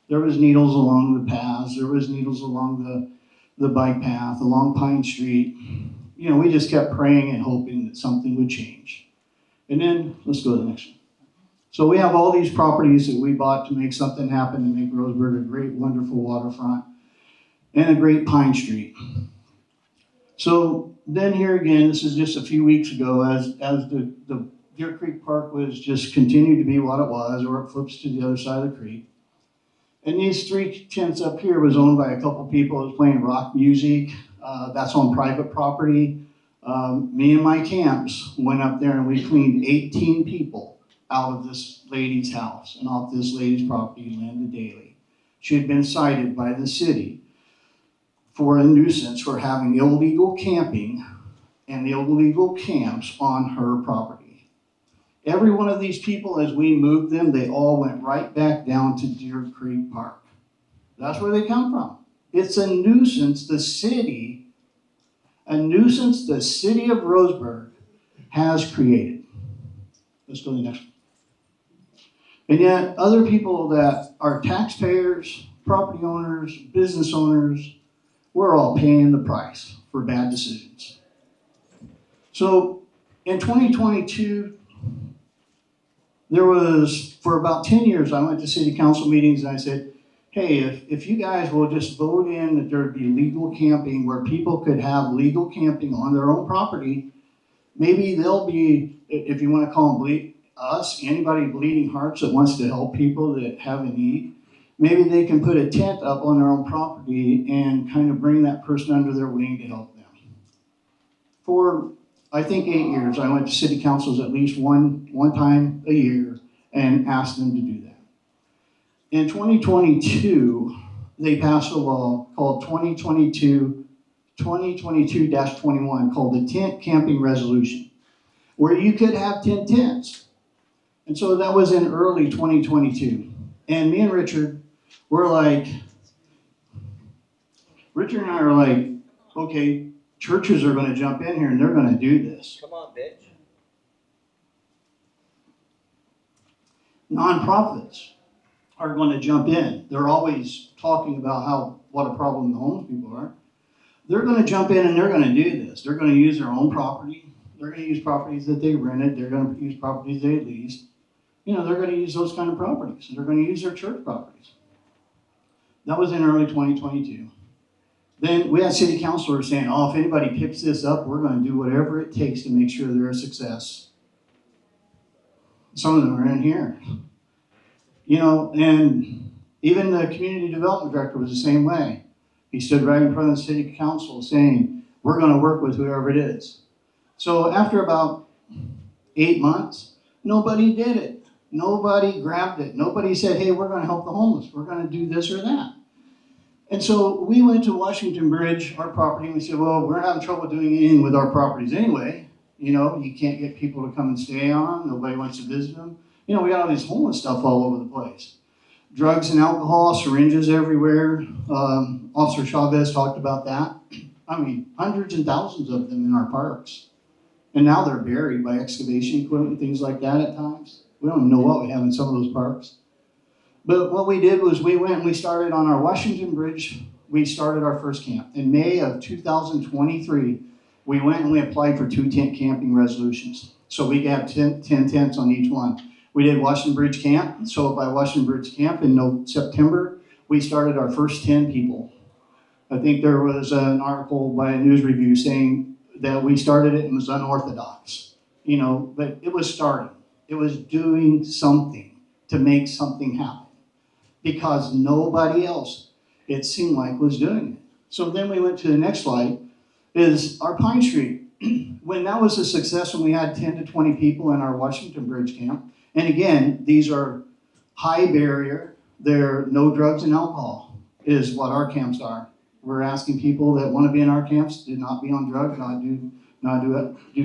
There was needles along the paths, there was needles along the bike path, along Pine Street. You know, we just kept praying and hoping that something would change. And then, let's go to the next one. So we have all these properties that we bought to make something happen, to make Roseburg a great, wonderful waterfront and a great Pine Street. So then here again, this is just a few weeks ago, as the Deer Creek Park was just continued to be what it was, or it flips to the other side of the creek. And these 3 tents up here was owned by a couple people that was playing rock music. That's on private property. Me and my camps went up there and we cleaned 18 people out of this lady's house and off this lady's property, Linda Daly. She had been cited by the city for a nuisance for having illegal camping and illegal camps on her property. Every one of these people, as we moved them, they all went right back down to Deer Creek Park. That's where they come from. It's a nuisance the city of Roseburg has created. Let's go to the next one. And yet, other people that are taxpayers, property owners, business owners, we're all paying the price for bad decisions. So in 2022, there was, for about 10 years, I went to city council meetings and I said, hey, if you guys will just vote in that there'd be legal camping, where people could have legal camping on their own property, maybe they'll be, if you want to call them anybody bleeding hearts that wants to help people that have a need, maybe they can put a tent up on their own property and kind of bring that person under their wing to help them. For, I think, 8 years, I went to city councils at least one time a year and asked them to do that. In 2022, they passed a law called 2022-21 called the Tent Camping Resolution, where you could have 10 tents. And so that was in early 2022. And me and Richard, Richard and I are like, okay, churches are going to jump in here and they're going to do this. Come on, bitch. Nonprofits are going to jump in. They're always talking about what a problem the homeless people are. They're going to jump in and they're going to do this. They're going to use their own property. They're going to use properties that they rented. They're going to use properties they leased. You know, they're going to use those kind of properties. They're going to use their church properties. That was in early 2022. Then we had city councilors saying, oh, if anybody picks this up, we're going to do whatever it takes to make sure they're a success. Some of them are in here. You know, and even the community development director was the same way. He stood right in front of the city council saying, we're going to work with whoever it is. So after about 8 months, nobody did it. Nobody grabbed it. Nobody said, hey, we're going to help the homeless. We're going to do this or that. And so we went to Washington Bridge, our property, and we said, well, we're having trouble doing anything with our properties anyway. You know, you can't get people to come and stay on them. Nobody wants to visit them. You know, we got all this homeless stuff all over the place. Drugs and alcohol, syringes everywhere. Officer Chavez talked about that. I mean, hundreds and thousands of them in our parks. And now they're buried by excavation equipment and things like that at times. We don't even know what we have in some of those parks. But what we did was we went and we started on our Washington Bridge. We started our first camp. In May of 2023, we went and we applied for 2 tent camping resolutions. So we got 10 tents on each one. We did Washington Bridge Camp. So by Washington Bridge Camp in September, we started our first 10 people. I think there was an article by a news review saying that we started it and it was unorthodox. You know, but it was starting. It was doing something to make something happen. Because nobody else, it seemed like, was doing it. So then we went to the next slide, is our Pine Street. When that was a success, when we had 10 to 20 people in our Washington Bridge camp, and again, these are high barrier, they're no drugs and alcohol, is what our camps are. We're asking people that want to be in our camps to not be on drugs, not do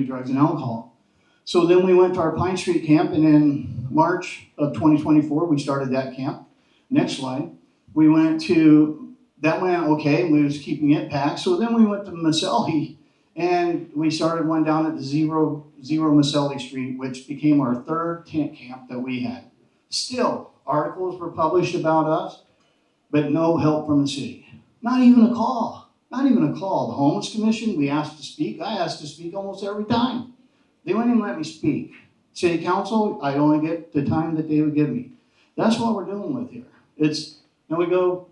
drugs and alcohol. So then we went to our Pine Street camp, and in March of 2024, we started that camp. Next slide. We went to, that went okay, we was keeping it packed. So then we went to Maselli, and we started one down at the Zero Maselli Street, which became our third tent camp that we had. Still, articles were published about us, but no help from the city. Not even a call. Not even a call. The Homeless Commission, we asked to speak. I asked to speak almost every time. They wouldn't even let me speak. City Council, I only get the time that they would give me. That's what we're dealing with here. And we go,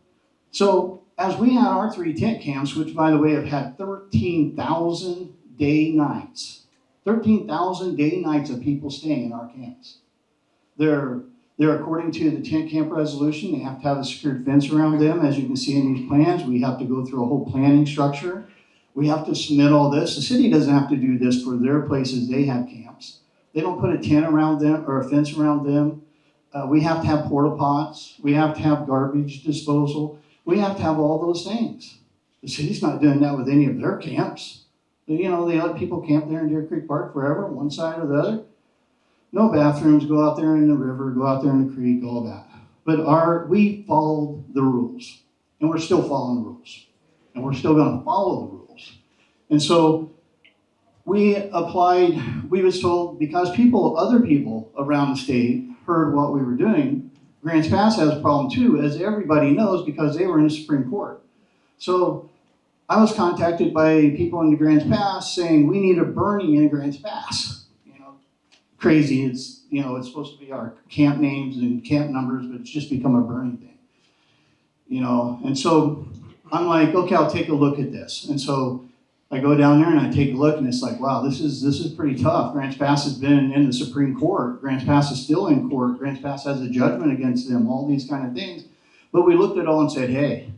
so as we had our 3 tent camps, which by the way have had 13,000 day nights. 13,000 day nights of people staying in our camps. They're according to the tent camp resolution, they have to have a secured fence around them. As you can see in these plans, we have to go through a whole planning structure. We have to submit all this. The city doesn't have to do this for their places they have camps. They don't put a tent around them or a fence around them. We have to have porta pots. We have to have garbage disposal. We have to have all those things. The city's not doing that with any of their camps. You know, they let people camp there in Deer Creek Park forever, one side or the other. No bathrooms, go out there in the river, go out there in the creek, all that. But we followed the rules, and we're still following the rules, and we're still going to follow the rules. And so we applied, we was told, because other people around the state heard what we were doing, Grants Pass has a problem too, as everybody knows, because they were in the Supreme Court. So I was contacted by people in the Grants Pass saying, we need a burning in Grants Pass. Crazy, it's supposed to be our camp names and camp numbers, but it's just become a burning thing. And so I'm like, okay, I'll take a look at this. And so I go down there and I take a look, and it's like, wow, this is pretty tough. Grants Pass has been in the Supreme Court. Grants Pass is still in court. Grants Pass has a judgment against them, all these kind of things. But we looked at it all and said, hey,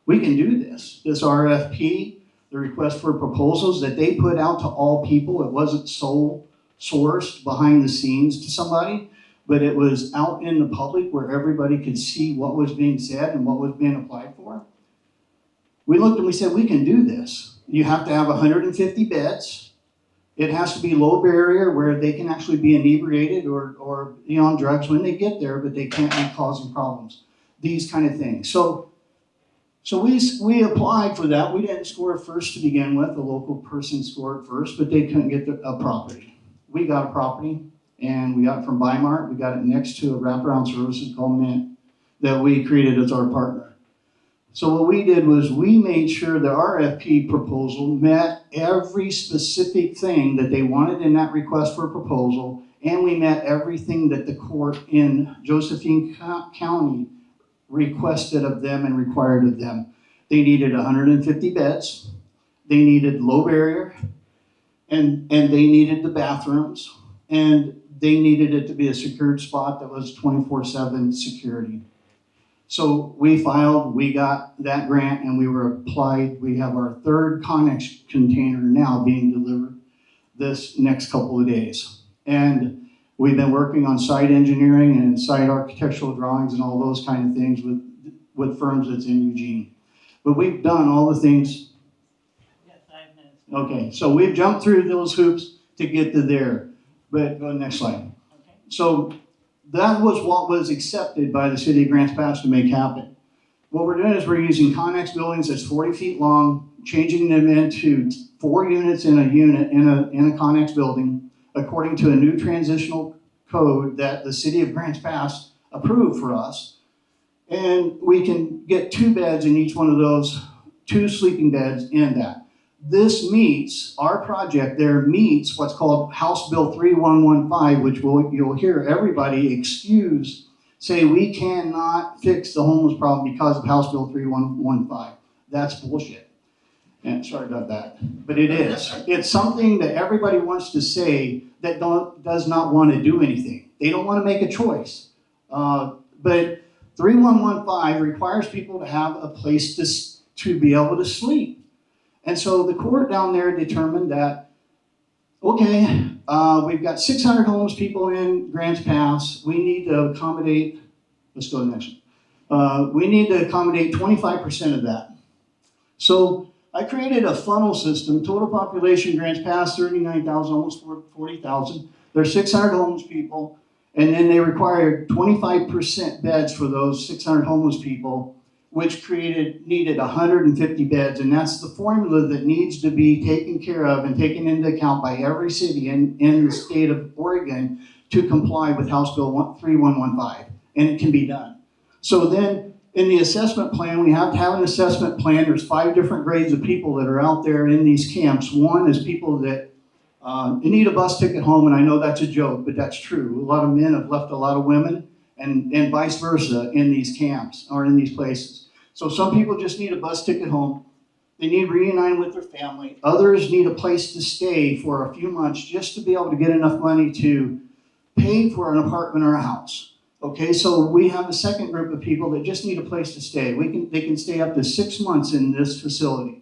we can do this. This RFP, the request for proposals that they put out to all people, it wasn't sole sourced behind the scenes to somebody, but it was out in the public where everybody could see what was being said and what was being applied for. We looked and we said, we can do this. You have to have 150 beds. It has to be low barrier where they can actually be inebriated or on drugs when they get there, but they can't be causing problems. These kind of things. So we applied for that. We didn't score first to begin with. The local person scored first, but they couldn't get a property. We got a property, and we got it from Bimart. We got it next to a wraparound services called Mint that we created as our partner. So what we did was we made sure the RFP proposal met every specific thing that they wanted in that request for proposal, and we met everything that the court in Josephine County requested of them and required of them. They needed 150 beds. They needed low barrier. And they needed the bathrooms, and they needed it to be a secured spot that was 24/7 security. So we filed, we got that grant, and we were applied. We have our 3rd Connex container now being delivered this next couple of days. And we've been working on site engineering and site architectural drawings and all those kind of things with firms that's in Eugene. But we've done all the things. Okay, so we've jumped through those hoops to get to there. But go to the next slide. Okay. So that was what was accepted by the city of Grants Pass to make happen. What we're doing is we're using Connex buildings that's 40 feet long, changing them into 4 units in a Connex building, according to a new transitional code that the city of Grants Pass approved for us. And we can get 2 beds in each one of those, 2 sleeping beds in that. This meets, our project there meets what's called House Bill 3115, which you'll hear everybody say we cannot fix the homeless problem because of House Bill 3115. That's bullshit. And sorry about that, but it is. It's something that everybody wants to say that does not want to do anything. They don't want to make a choice. But 3115 requires people to have a place to be able to sleep. And so the court down there determined that, okay, we've got 600 homeless people in Grants Pass. We need to accommodate, let's go to the next one. We need to accommodate 25% of that. So I created a funnel system, total population Grants Pass, 39,000, almost 40,000. There's 600 homeless people, and then they required 25% beds for those 600 homeless people. which needed 150 beds, and that's the formula that needs to be taken care of and taken into account by every city in the state of Oregon to comply with House Bill 3115, and it can be done. So then, in the assessment plan, we have to have an assessment plan. There's 5 different grades of people that are out there in these camps. One is people that need a bus ticket home, and I know that's a joke, but that's true. A lot of men have left a lot of women, and vice versa in these camps or in these places. So some people just need a bus ticket home. They need to reunite with their family. Others need a place to stay for a few months just to be able to get enough money to pay for an apartment or a house. Okay, so we have a second group of people that just need a place to stay. They can stay up to 6 months in this facility.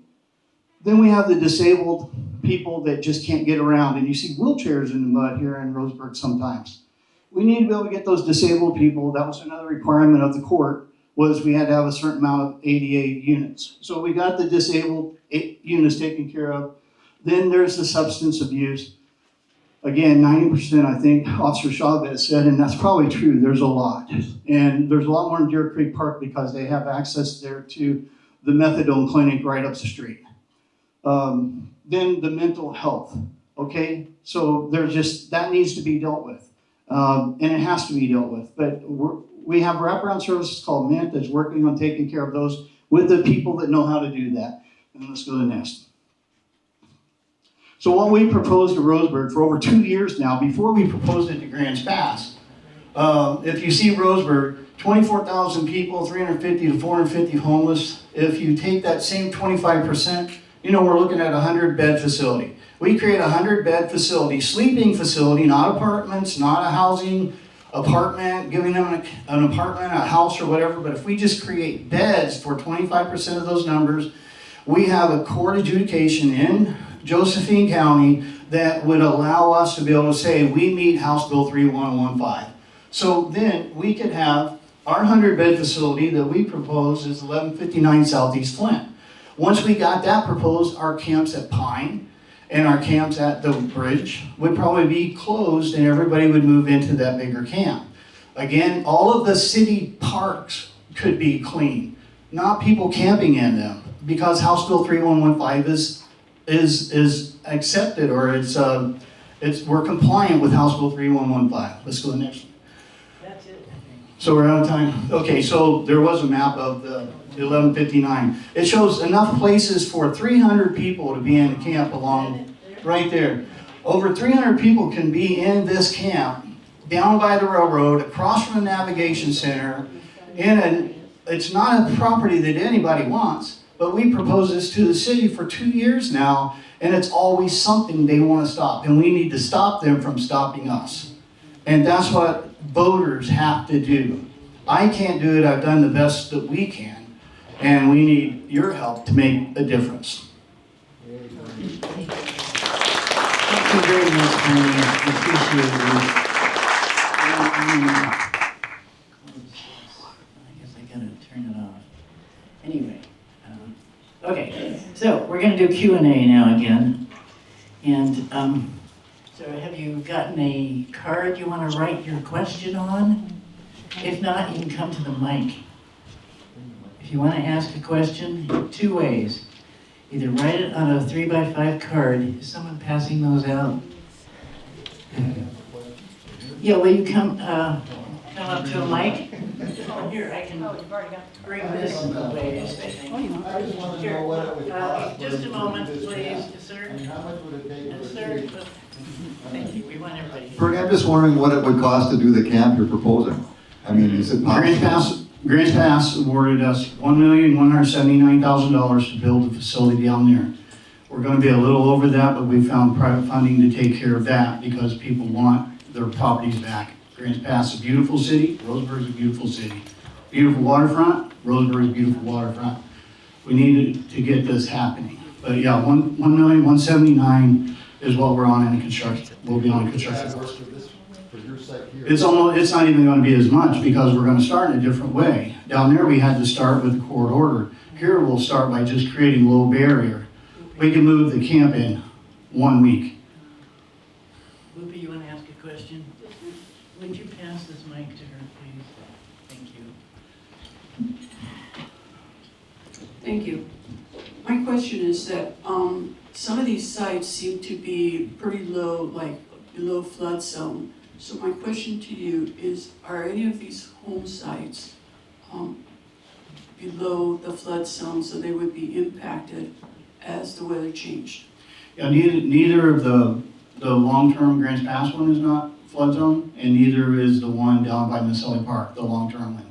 Then we have the disabled people that just can't get around, and you see wheelchairs in the mud here in Roseburg sometimes. We need to be able to get those disabled people. That was another requirement of the court, was we had to have a certain amount of ADA units. So we got the disabled units taken care of. Then there's the substance abuse. Again, 90%, I think Officer Chavez said, and that's probably true, there's a lot. And there's a lot more in Deer Creek Park because they have access there to the methadone clinic right up the street. Then the mental health, okay? So that needs to be dealt with. And it has to be dealt with. But we have wraparound services called MINT that's working on taking care of those with the people that know how to do that. And let's go to the next. So what we proposed to Roseburg for over 2 years now, before we proposed it to Grants Pass, if you see Roseburg, 24,000 people, 350 to 450 homeless. If you take that same 25%, we're looking at a 100-bed facility. We create a 100-bed facility, sleeping facility, not apartments, not a housing apartment, giving them an apartment, a house or whatever, but if we just create beds for 25% of those numbers, we have a court adjudication in Josephine County that would allow us to be able to say we meet House Bill 3115. So then we could have our 100-bed facility that we propose is 1159 Southeast Flint. Once we got that proposed, our camps at Pine and our camps at the bridge would probably be closed and everybody would move into that bigger camp. Again, all of the city parks could be clean, not people camping in them, because House Bill 3115 is accepted, or we're compliant with House Bill 3115. Let's go to the next one. That's it. So we're out of time. Okay, so there was a map of the 1159. It shows enough places for 300 people to be in the camp along right there. Over 300 people can be in this camp down by the railroad, across from the navigation center. It's not a property that anybody wants, but we propose this to the city for 2 years now, and it's always something they want to stop, and we need to stop them from stopping us. And that's what voters have to do. I can't do it. I've done the best that we can. And we need your help to make a difference. Thank you very much, Tony. I appreciate it. I guess I gotta turn it off. Anyway, okay, so we're gonna do Q&A now again. And so have you gotten a card you wanna write your question on? If not, you can come to the mic. If you want to ask a question, 2 ways. Either write it on a 3x5 card. Is someone passing those out? Yeah, will you come up to a mic? Here, I can bring this ways, I think. Here, just a moment, please, sir. Yes, sir. Thank you. We want everybody. Bernie, I'm just wondering what it would cost to do the camp you're proposing. I mean, is it possible? Grants Pass awarded us $1,179,000 to build a facility down there. We're going to be a little over that, but we found private funding to take care of that because people want their properties back. Grants Pass is a beautiful city. Roseburg is a beautiful city. Beautiful waterfront. Roseburg is a beautiful waterfront. We needed to get this happening. But yeah, $1,179,000 is what we're on in construction. We'll be on construction. It's not even going to be as much because we're going to start in a different way. Down there we had to start with the court order. Here we'll start by just creating a low barrier. We can move the camp in 1 week. Lupe, you want to ask a question? Would you pass this mic to her, please? Thank you. Thank you. My question is that some of these sites seem to be pretty low, like below flood zone. So my question to you is, are any of these home sites below the flood zone so they would be impacted as the weather changed? Yeah, neither of the long-term Grants Pass one is not flood zone, and neither is the one down by Maselli Park, the long-term one.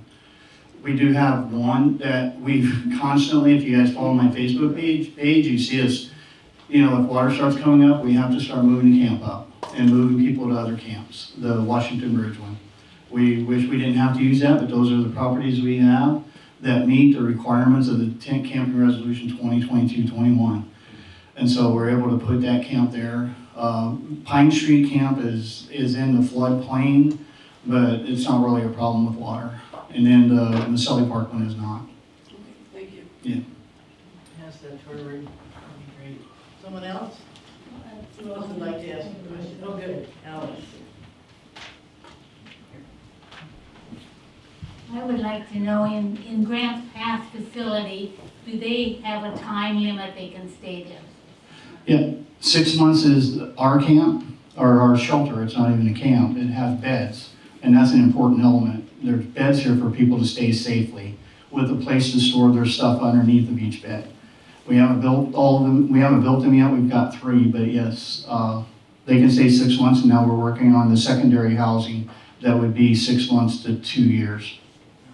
We do have one that we've constantly, if you guys follow my Facebook page, you see us, if water starts coming up, we have to start moving the camp up and moving people to other camps, the Washington Bridge one. We wish we didn't have to use that, but those are the properties we have that meet the requirements of the Tent Camping Resolution 2022-21. And so we're able to put that camp there. Pine Street Camp is in the floodplain, but it's not really a problem with water. And then the Maselli Park one is not. Okay, thank you. Yeah. Pass that forward. That'd be great. Someone else? Who else would like to ask a question? Oh, good. Alice. I would like to know, in Grants Pass facility, do they have a time limit they can stay there? Yeah, 6 months is our camp, or our shelter. It's not even a camp. It has beds, and that's an important element. There's beds here for people to stay safely with a place to store their stuff underneath of each bed. We haven't built all of them. We haven't built them yet. We've got 3, but yes, they can stay 6 months, and now we're working on the secondary housing that would be 6 months to 2 years.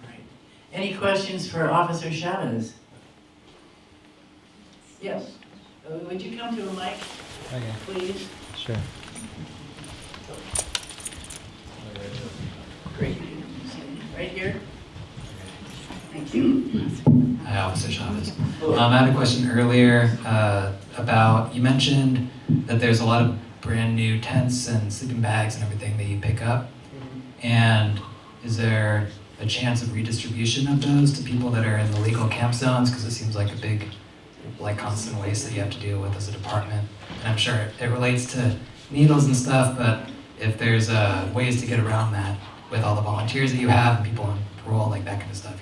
All right. Any questions for Officer Chavez? Yes. Would you come to a mic, please? Sure. Great. Right here. Thank you. Hi, Officer Chavez. I had a question earlier about, you mentioned that there's a lot of brand new tents and sleeping bags and everything that you pick up. And is there a chance of redistribution of those to people that are in the legal camp zones? Because it seems like a big, constant waste that you have to deal with as a department. And I'm sure it relates to needles and stuff, but if there's ways to get around that with all the volunteers that you have and people on parole, like that kind of stuff,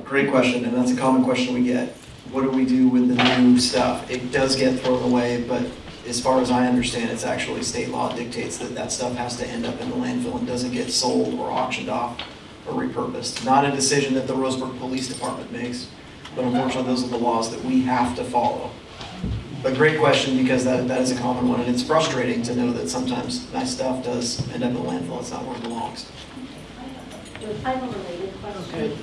Great question, and that's a common question we get. What do we do with the new stuff? It does get thrown away, but as far as I understand, it's actually state law dictates that that stuff has to end up in the landfill and doesn't get sold or auctioned off or repurposed. Not a decision that the Roseburg Police Department makes, but unfortunately those are the laws that we have to follow. But great question, because that is a common one, and it's frustrating to know that sometimes nice stuff does end up in the landfill. It's not where it belongs. I'm a related question. Good.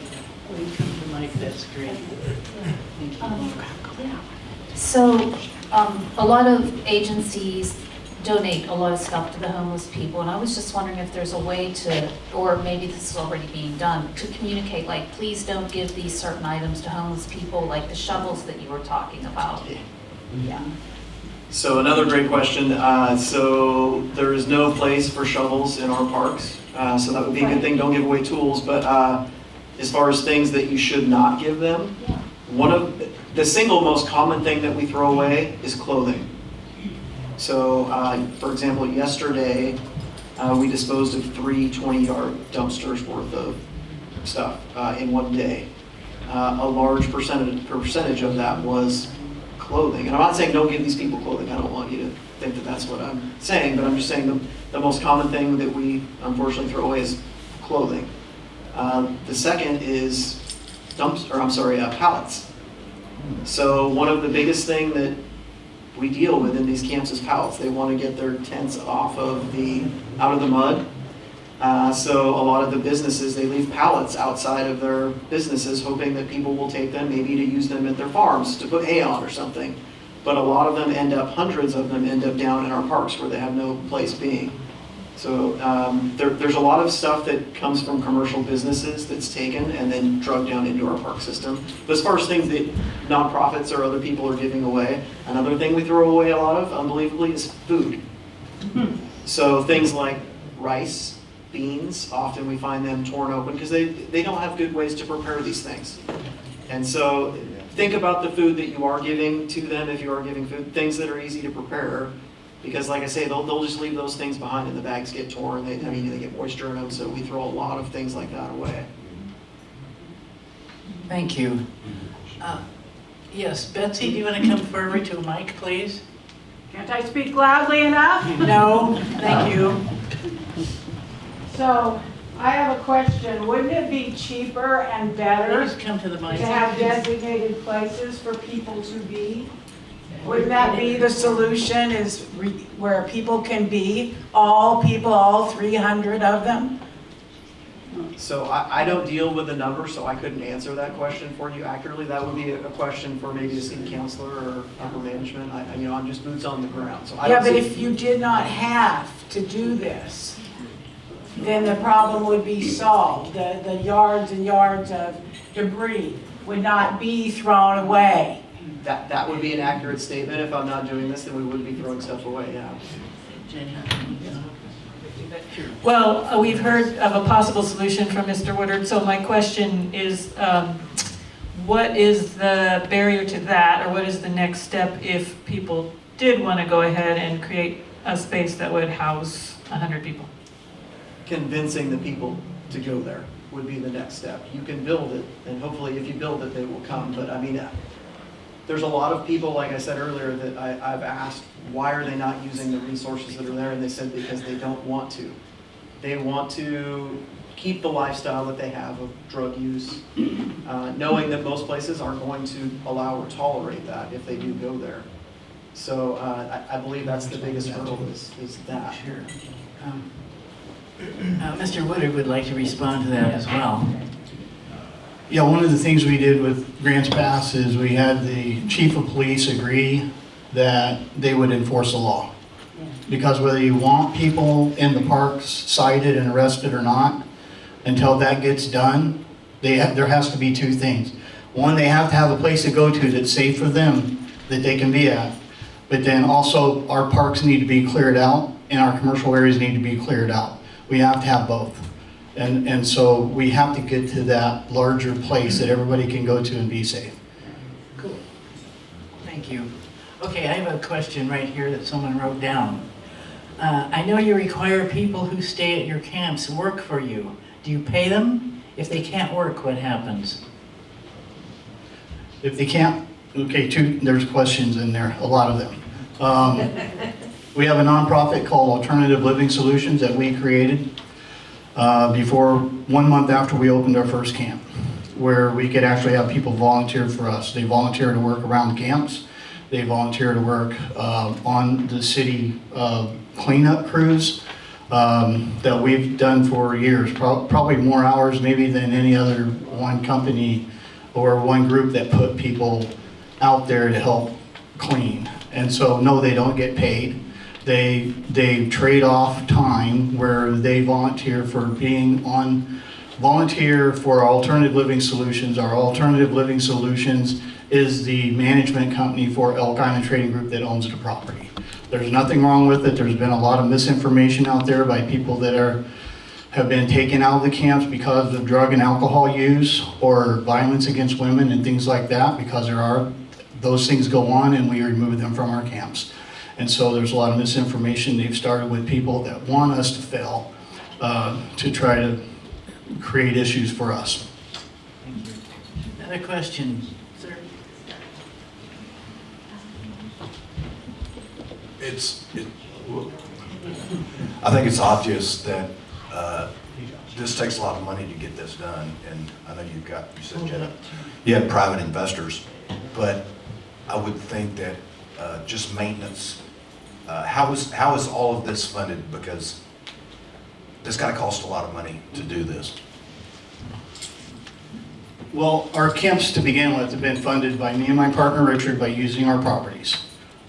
Will you come to the mic? That's great. Thank you. So a lot of agencies donate a lot of stuff to the homeless people, and I was just wondering if there's a way to, or maybe this is already being done, to communicate, like, please don't give these certain items to homeless people, like the shovels that you were talking about. Yeah. So another great question. So there is no place for shovels in our parks. So that would be a good thing. Don't give away tools. But as far as things that you should not give them, one of the single most common thing that we throw away is clothing. So for example, yesterday we disposed of 3 20-yard dumpsters worth of stuff in one day. A large percentage of that was clothing. And I'm not saying don't give these people clothing. I don't want you to think that that's what I'm saying, but I'm just saying the most common thing that we unfortunately throw away is clothing. The second is pallets. So one of the biggest thing that we deal with in these camps is pallets. They want to get their tents out of the mud. So a lot of the businesses, they leave pallets outside of their businesses hoping that people will take them, maybe to use them at their farms to put hay on or something. But a lot of them hundreds of them end up down in our parks where they have no place being. So there's a lot of stuff that comes from commercial businesses that's taken and then drugged down into our park system. But as far as things that nonprofits or other people are giving away, another thing we throw away a lot of, unbelievably, is food. So things like rice, beans, often we find them torn open because they don't have good ways to prepare these things. And so think about the food that you are giving to them if you are giving food, things that are easy to prepare. Because like I say, they'll just leave those things behind and the bags get torn. They get moisture in them, so we throw a lot of things like that away. Thank you. Yes, Betsy, do you want to come forward to a mic, please? Can't I speak loudly enough? No, thank you. So, I have a question. Wouldn't it be cheaper and better Please come to the mic. to have designated places for people to be? Wouldn't that be the solution, is where people can be, all people, all 300 of them? So I don't deal with the number, so I couldn't answer that question for you accurately. That would be a question for maybe a city councilor or upper management. I'm just boots on the ground. So I Yeah, don't but see- if you did not have to do this, then the problem would be solved. The yards and yards of debris would not be thrown away. That would be an accurate statement. If I'm not doing this, then we would be throwing stuff away, yeah. Well, we've heard of a possible solution from Mr. Woodard, so my question is, what is the barrier to that, or what is the next step if people did want to go ahead and create a space that would house 100 people? Convincing the people to go there would be the next step. You can build it, and hopefully if you build it, they will come. But there's a lot of people, like I said earlier, that I've asked, why are they not using the resources that are there? And they said because they don't want to. They want to keep the lifestyle that they have of drug use, knowing that most places aren't going to allow or tolerate that if they do go there. So I believe that's the biggest hurdle is that. Sure. Mr. Woodard would like to respond to that as well. Yeah, one of the things we did with Grants Pass is we had the chief of police agree that they would enforce the law. Because whether you want people in the parks cited and arrested or not, until that gets done, there has to be two things. One, they have to have a place to go to that's safe for them, that they can be at. But then also our parks need to be cleared out and our commercial areas need to be cleared out. We have to have both. And so we have to get to that larger place that everybody can go to and be safe. Cool. Thank you. Okay, I have a question right here that someone wrote down. I know you require people who stay at your camps work for you. Do you pay them? If they can't work, what happens? If they can't, okay, there's questions in there, a lot of them. We have a nonprofit called Alternative Living Solutions that we created before 1 month after we opened our first camp, where we could actually have people volunteer for us. They volunteer to work around camps. They volunteer to work on the city cleanup crews that we've done for years, probably more hours maybe than any other one company or one group that put people out there to help clean. And so no, they don't get paid. They trade off time where they volunteer for volunteer for Alternative Living Solutions. Our Alternative Living Solutions is the management company for Elk Island Trading Group that owns the property. There's nothing wrong with it. There's been a lot of misinformation out there by people that have been taken out of the camps because of drug and alcohol use or violence against women and things like that, because those things go on and we remove them from our camps. And so there's a lot of misinformation. They've started with people that want us to fail to try to create issues for us. Thank you. Another question, sir? I think it's obvious that this takes a lot of money to get this done, and I know you said you had private investors, but I would think that just maintenance, how is all of this funded? Because this got to cost a lot of money to do this. Well, our camps to begin with have been funded by me and my partner Richard by using our properties.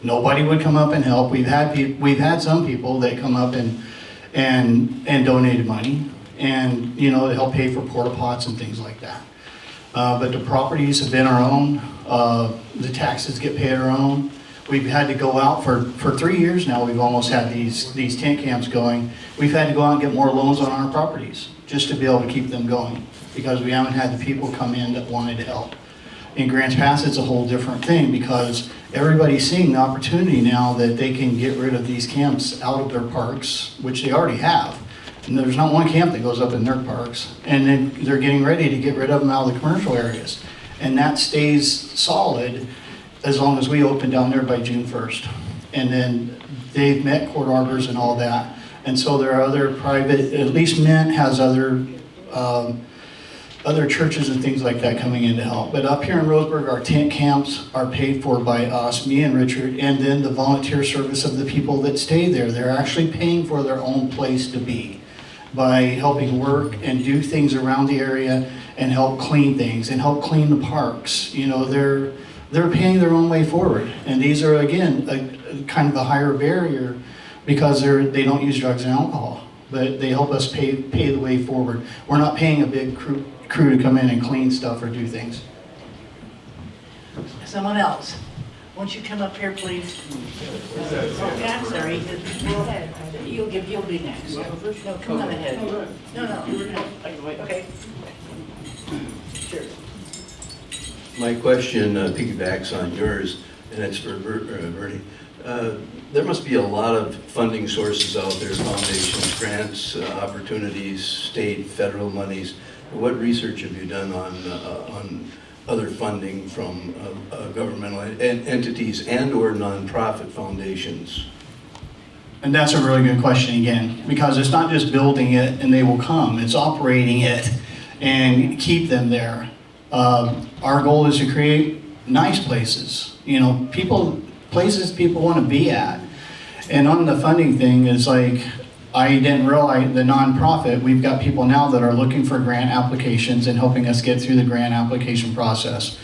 Nobody would come up and help. We've had some people that come up and donated money, and to help pay for porta pots and things like that. But the properties have been our own. The taxes get paid our own. We've had to go out for 3 years now. We've almost had these tent camps going. We've had to go out and get more loans on our properties just to be able to keep them going, because we haven't had the people come in that wanted to help. In Grants Pass, it's a whole different thing, because everybody's seeing the opportunity now that they can get rid of these camps out of their parks, which they already have. And there's not one camp that goes up in their parks. And then they're getting ready to get rid of them out of the commercial areas. And that stays solid as long as we open down there by June 1st. And then they've met court orders and all that. And so there are other private, at least Mint has other churches and things like that coming in to help. But up here in Roseburg, our tent camps are paid for by us, me and Richard, and then the volunteer service of the people that stay there. They're actually paying for their own place to be by helping work and do things around the area and help clean things and help clean the parks. You know, they're paying their own way forward. And these are, again, a kind of a higher barrier because they don't use drugs and alcohol, but they help us pay the way forward. We're not paying a big crew to come in and clean stuff or do things. Someone else. Won't you come up here, please? I'm sorry. You'll be next. No, come on ahead. No. Okay. Sure. My question piggybacks on yours, and it's for Bertie. There must be a lot of funding sources out there, foundations, grants, opportunities, state, federal monies. What research have you done on other funding from governmental entities and or nonprofit foundations? And that's a really good question again, because it's not just building it and they will come, it's operating it and keep them there. Our goal is to create nice places, you know, places people want to be at. And on the funding thing, is like, I didn't realize the nonprofit, we've got people now that are looking for grant applications and helping us get through the grant application process.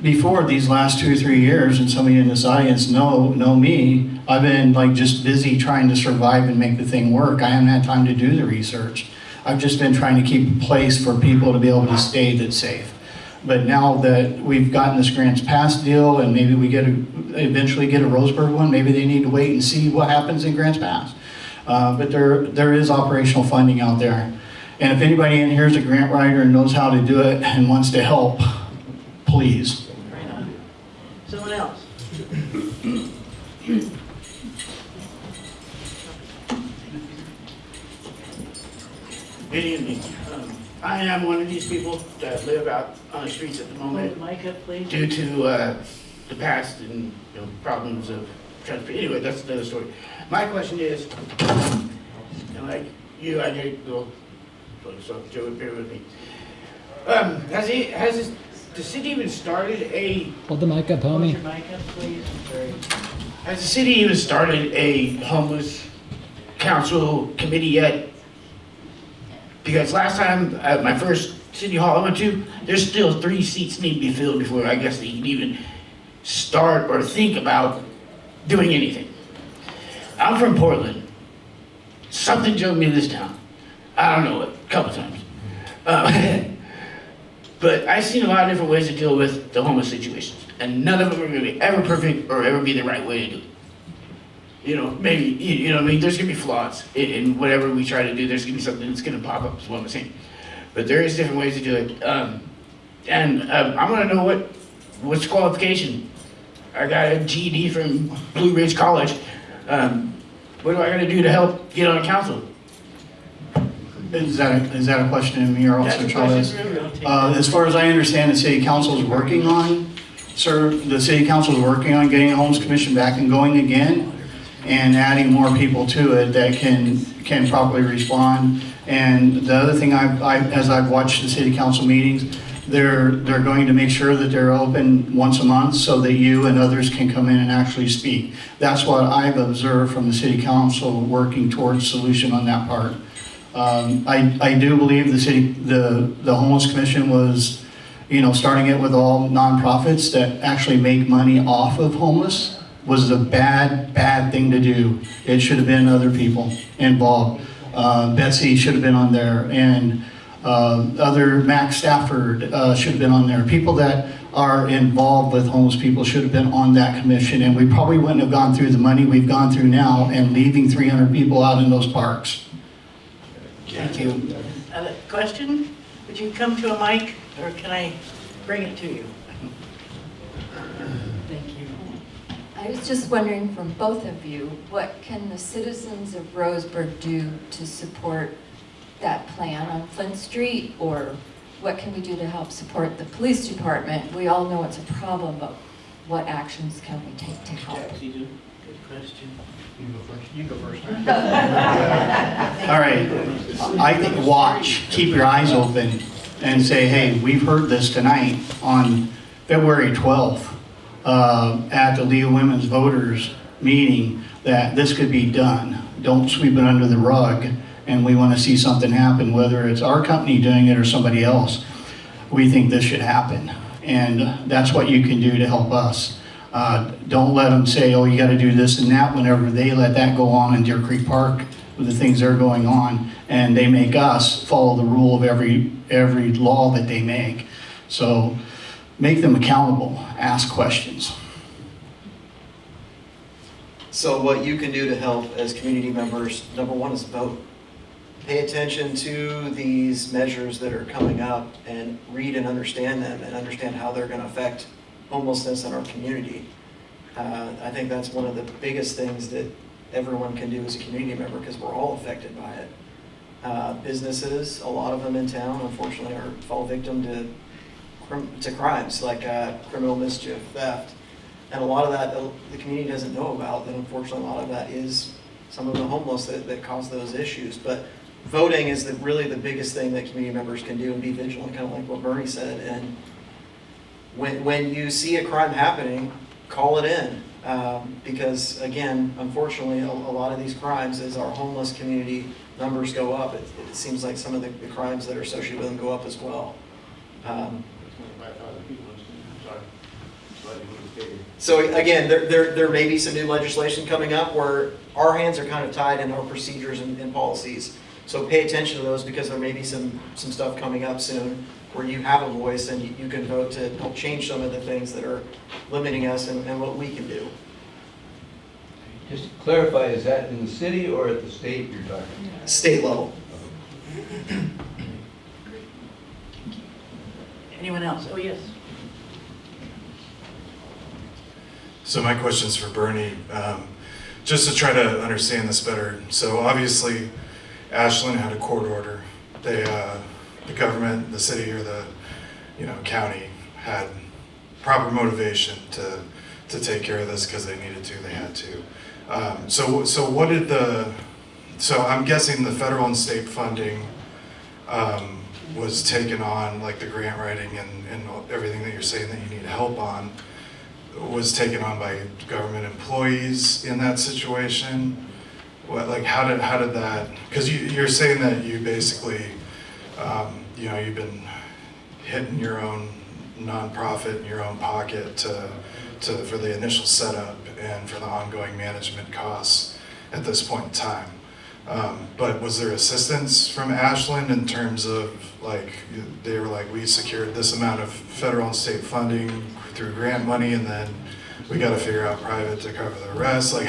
Before these last 2 or 3 years, and some of you in this audience know me, I've been like just busy trying to survive and make the thing work. I haven't had time to do the research. I've just been trying to keep a place for people to be able to stay that's safe. But now that we've gotten this grants pass deal and maybe we eventually get a Roseburg one, maybe they need to wait and see what happens in grants pass. But there is operational funding out there. And if anybody in here is a grant writer and knows how to do it and wants to help, please. Right on. Someone else. Good evening. I am one of these people that live out on the streets at the moment Hold the mic up, please. due to the past and problems of transport. Anyway, that's another story. My question is, and like you, I did go, so Joe would bear with me. Has the city even started a... Hold the mic up, homie. Hold your mic up, please. I'm sorry. Has the city even started a homeless council committee yet? Because last time at my first city hall I went to, there's still 3 seats need to be filled before I guess they can even start or think about doing anything. I'm from Portland. Something drove me to this town. I don't know what, a couple times. But I've seen a lot of different ways to deal with the homeless situations, and none of them are going to be ever perfect or ever be the right way to do it. You know, maybe, you know what I mean, there's going to be flaws in whatever we try to do. There's going to be something that's going to pop up, is what I'm saying. But there is different ways to do it. I want to know what's qualification. I got a GED from Blue Ridge College. What do I got to do to help get on council? Is that a question of me or also Chavez? As far as I understand, the city council is working on, sir, the city council is working on getting a homeless commission back and going again, and adding more people to it that can properly respond. And the other thing, as I've watched the city council meetings, they're going to make sure that they're open once a month so that you and others can come in and actually speak. That's what I've observed from the city council working towards solution on that part. I do believe the homeless commission was, starting it with all nonprofits that actually make money off of homeless was a bad thing to do. It should have been other people involved. Betsy should have been on there, and Max Stafford should have been on there. People that are involved with homeless people should have been on that commission, and we probably wouldn't have gone through the money we've gone through now and leaving 300 people out in those parks. Thank you. Question? Would you come to a mic, or can I bring it to you? Thank you. I was just wondering from both of you, what can the citizens of Roseburg do to support that plan on Flint Street or what can we do to help support the police department? We all know it's a problem, but what actions can we take to help? Good question. You go first. All right. I think watch, keep your eyes open, and say, hey, we've heard this tonight on February 12th at the League of Women's Voters meeting that this could be done. Don't sweep it under the rug, and we want to see something happen, whether it's our company doing it or somebody else. We think this should happen, and that's what you can do to help us. Don't let them say, oh, you got to do this and that whenever they let that go on in Deer Creek Park with the things that are going on, and they make us follow the rule of every law that they make. So make them accountable, ask questions. So what you can do to help as community members, number one is vote. Pay attention to these measures that are coming up and read and understand them and understand how they're going to affect homelessness in our community. I think that's one of the biggest things that everyone can do as a community member because we're all affected by it. Businesses, a lot of them in town, unfortunately, fall victim to crimes like criminal mischief, theft. And a lot of that the community doesn't know about, and unfortunately a lot of that is some of the homeless that cause those issues. But voting is really the biggest thing that community members can do, and be vigilant, kind of like what Bernie said. And when you see a crime happening, call it in. Because again, unfortunately, a lot of these crimes, as our homeless community numbers go up, it seems like some of the crimes that are associated with them go up as well. So again, there may be some new legislation coming up where our hands are kind of tied in our procedures and policies. So pay attention to those, because there may be some stuff coming up soon where you have a voice and you can vote to help change some of the things that are limiting us and what we can do. Just to clarify, is that in the city or at the state you're talking about? State level. Anyone else? Oh, yes. So my question's for Bernie, just to try to understand this better. So obviously, Ashland had a court order. They, the government, the city, or the county had proper motivation to take care of this because they needed to. They had to. So what did so I'm guessing the federal and state funding was taken on, like the grant writing and everything that you're saying that you need help on, was taken on by government employees in that situation. What, like, how did that? Because you're saying that you basically, you've been hitting your own nonprofit in your own pocket for the initial setup and for the ongoing management costs at this point in time. But was there assistance from Ashland in terms of, like, they were like, we secured this amount of federal and state funding through grant money, and then we got to figure out private to cover the rest? Like,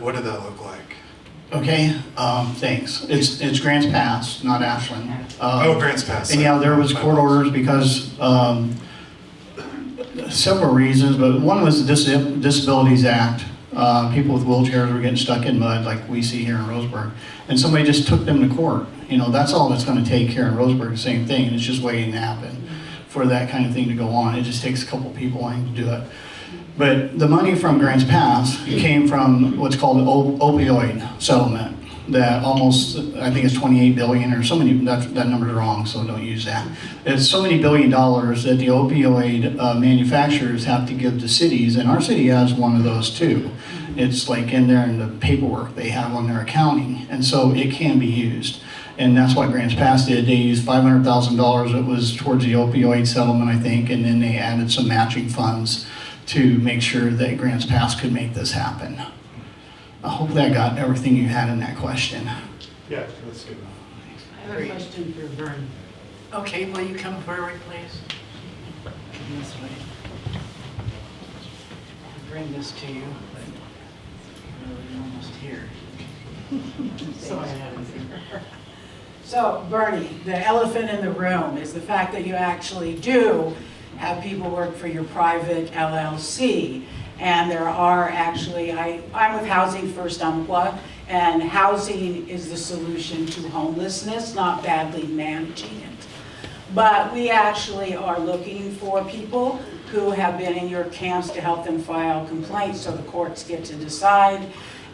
what did that look like? Okay, thanks. It's Grants Pass, not Ashland. Grants Pass. And yeah, there was court orders because several reasons, but one was the Disabilities Act. People with wheelchairs were getting stuck in mud like we see here in Roseburg, and somebody just took them to court. That's all it's going to take here in Roseburg, the same thing, and it's just waiting to happen for that kind of thing to go on. It just takes a couple people wanting to do it. But the money from Grants Pass came from what's called an opioid settlement that almost, I think it's 28 billion or so many, that number's wrong, so don't use that. It's so many $1 billion that the opioid manufacturers have to give to cities, and our city has one of those too. It's like in there in the paperwork they have on their accounting, and so it can be used. And that's what Grants Pass did. They used $500,000, it was towards the opioid settlement, I think, and then they added some matching funds to make sure that Grants Pass could make this happen. I hope that got everything you had in that question. Yeah, that's good. I have a question for Vern. Okay, will you come forward, please? Come this way. I'll bring this to you, but we're almost here. So, Bernie, the elephant in the room is the fact that you actually do have people work for your private LLC. And there are actually, I'm with Housing First Umpqua, and housing is the solution to homelessness, not badly managing it. but we actually are looking for people who have been in your camps to help them file complaints so the courts get to decide.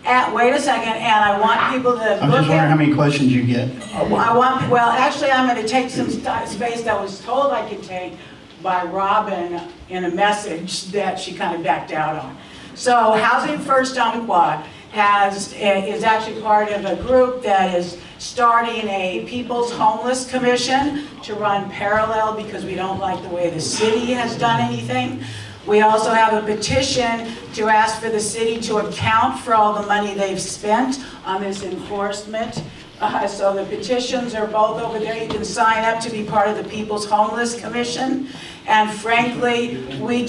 Wait a second, and I want people to I'm look just wondering how at. many questions you get. Well, actually, I'm going to take some space that was told I could take by Robin in a message that she kind of backed out on. So Housing First Umpqua is actually part of a group that is starting a People's Homeless Commission to run parallel because we don't like the way the city has done anything. We also have a petition to ask for the city to account for all the money they've spent on this enforcement. So the petitions are both over there. You can sign up to be part of the People's Homeless Commission. And frankly, we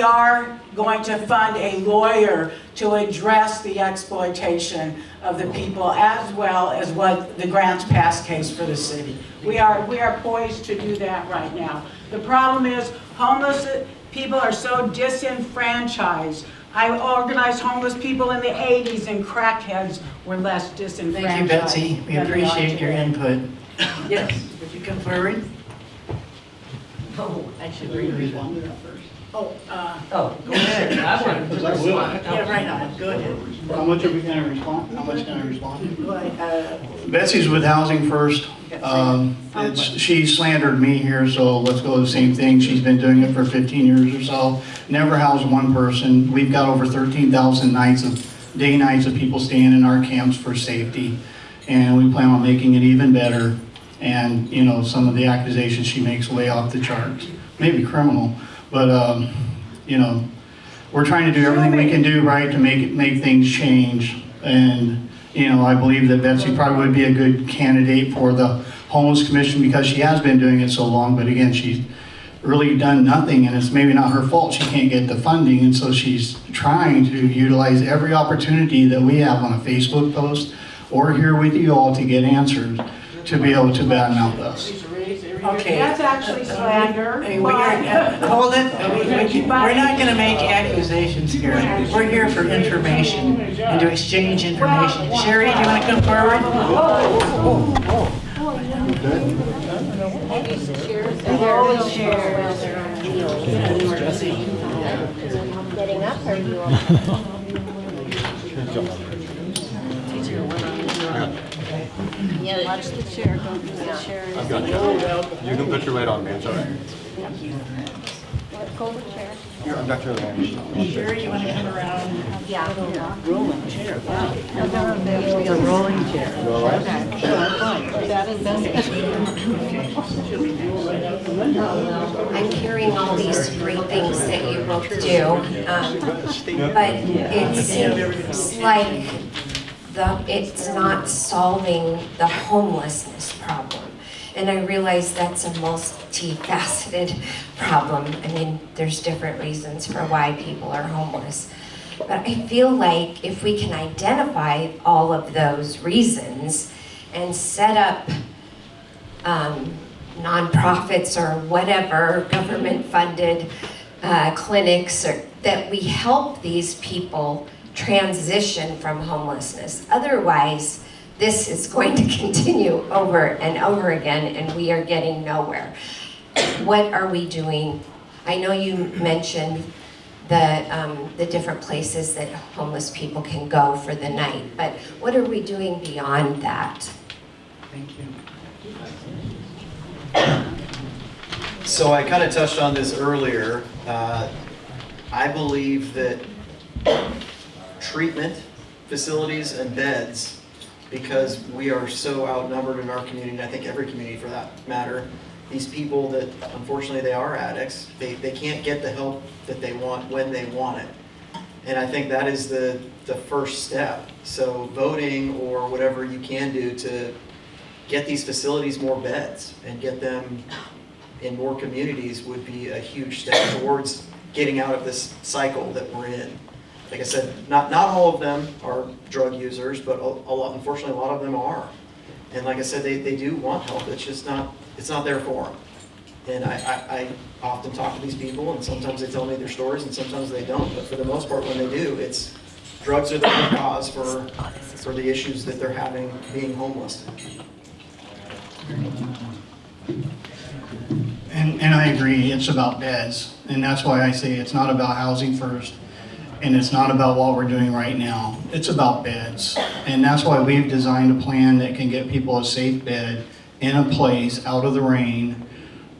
are going to fund a lawyer to address the exploitation of the people as well as what the Grants Pass case for the city. We are poised to do that right now. The problem is homeless people are so disenfranchised. I organized homeless people in the 80s and crackheads were less disenfranchised. Thank you, Betsy. We appreciate your input. Yes, would you come forward? Oh, I should respond to that first. Go ahead. Yeah, right on, go ahead. How much are we going to respond? How much can I respond? Go ahead. Betsy's with Housing First. She slandered me here, so let's go the same thing. She's been doing it for 15 years or so. Never housed one person. We've got over 13,000 nights of people staying in our camps for safety. And we plan on making it even better. And, you know, some of the accusations she makes way off the charts. Maybe criminal, but, you know, we're trying to do everything we can do right to make things change. And, you know, I believe that Betsy probably would be a good candidate for the Homeless Commission because she has been doing it so long, but again, she's really done nothing, and it's maybe not her fault she can't get the funding, and so she's trying to utilize every opportunity that we have on a Facebook post or here with you all to get answers to be able to badmouth us. Okay. That's actually slander. Hold it. We're not going to make accusations here. We're here for information and to exchange information. Sherry, do you want to come forward? Getting up, or you Yeah, watch the chair, don't use the chair. I've got you. You can put your weight on me, it's all right. Thank you. Go to the chair. Here, I've got your hand. Sure, you want to come around? Yeah. Rolling chair. Wow. No, that'll be a rolling chair. You all right? Okay. Sure, I'm fine. That is I'm hearing all these great things that you both do, but it seems like it's not solving the homelessness problem. And I realize that's a multifaceted problem. I mean, there's different reasons for why people are homeless. But I feel like if we can identify all of those reasons and set up nonprofits or whatever, government-funded clinics, or that we help these people transition from homelessness. Otherwise, this is going to continue over and over again, and we are getting nowhere. What are we doing? I know you mentioned the different places that homeless people can go for the night, but what are we doing beyond that? Thank you. So I kind of touched on this earlier. I believe that treatment facilities and beds, because we are so outnumbered in our community, and I think every community for that matter, these people that unfortunately they are addicts, they can't get the help that they want when they want it. And I think that is the first step. So voting or whatever you can do to get these facilities more beds and get them in more communities would be a huge step towards getting out of this cycle that we're in. Like I said, not all of them are drug users, but unfortunately a lot of them are. And like I said, they do want help. It's just it's not there for them. And I often talk to these people, and sometimes they tell me their stories, and sometimes they don't. But for the most part, when they do, it's drugs are the root cause for the issues that they're having being homeless. And I agree, it's about beds. And that's why I say it's not about housing first. And it's not about what we're doing right now. It's about beds. And that's why we've designed a plan that can get people a safe bed in a place out of the rain.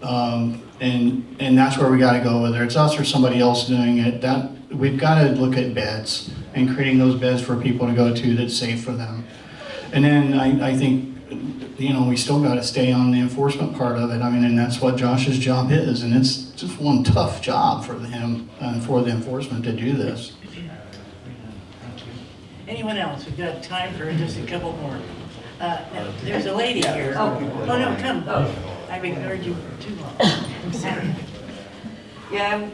And that's where we gotta go, whether it's us or somebody else doing it. That we've gotta look at beds and creating those beds for people to go to that's safe for them. And then I think, we still gotta stay on the enforcement part of it. I mean, and that's what Josh's job is. And it's just one tough job for him and for the enforcement to do this. Anyone else? We've got time for just a couple more. No, there's a lady here. Oh no, come. I've ignored you too long. Yeah,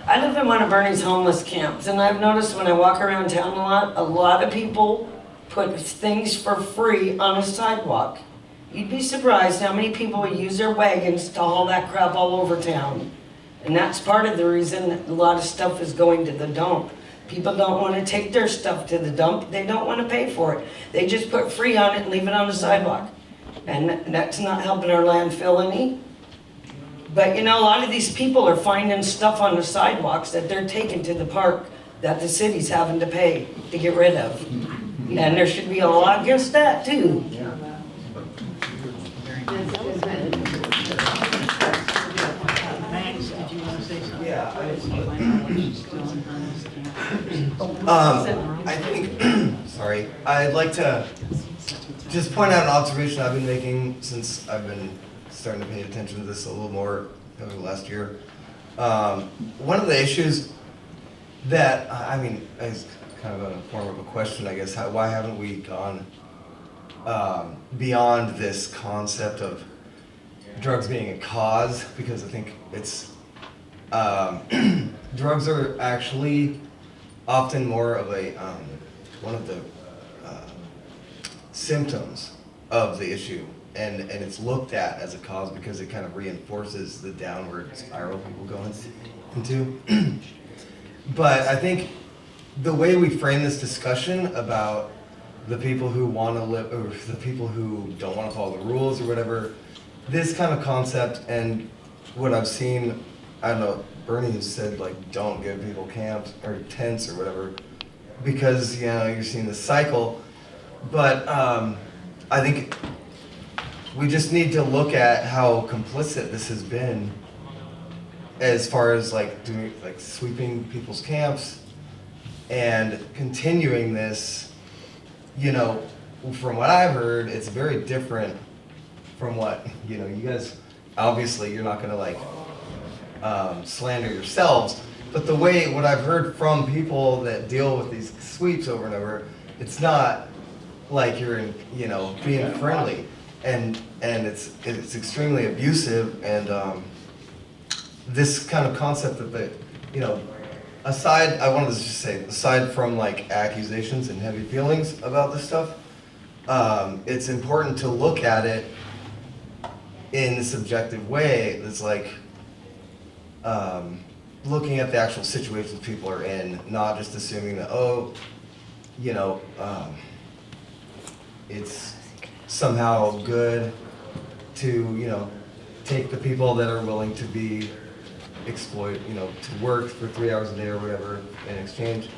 I live in one of Bernie's homeless camps, and I've noticed when I walk around town a lot of people put things for free on a sidewalk. You'd be surprised how many people use their wagons to haul that crap all over town. And that's part of the reason that a lot of stuff is going to the dump. People don't want to take their stuff to the dump. They don't want to pay for it. They just put free on it and leave it on the sidewalk. And that's not helping our landfill any. But a lot of these people are finding stuff on the sidewalks that they're taking to the park that the city's having to pay to get rid of. And there should be a law against that too. Max, did you want to say something? Yeah, I think, sorry, I'd like to just point out an observation I've been making since I've been starting to pay attention to this a little more over the last year. One of the issues that, is kind of a form of a question, I guess, why haven't we gone beyond this concept of drugs being a cause? Because I think it's, drugs are actually often more of a, one of the symptoms of the issue. And it's looked at as a cause because it kind of reinforces the downward spiral people go into. But I think the way we frame this discussion about the people who want to live, or the people who don't want to follow the rules or whatever, this kind of concept and what I've seen, I don't know, Bernie has said, like, don't give people camps or tents or whatever, because, you're seeing this cycle. But I think we just need to look at how complicit this has been as far as doing sweeping people's camps and continuing this. From what I've heard, it's very different from what you guys, obviously you're not going to slander yourselves, but what I've heard from people that deal with these sweeps over and over, it's not like you're being friendly. And it's extremely abusive, and this kind of concept of it, aside, I wanted to just say, aside from accusations and heavy feelings about this stuff, it's important to look at it in a subjective way. That's looking at the actual situations people are in, not just assuming that, it's somehow good to, take the people that are willing to be exploited, to work for 3 hours a day or whatever in exchange,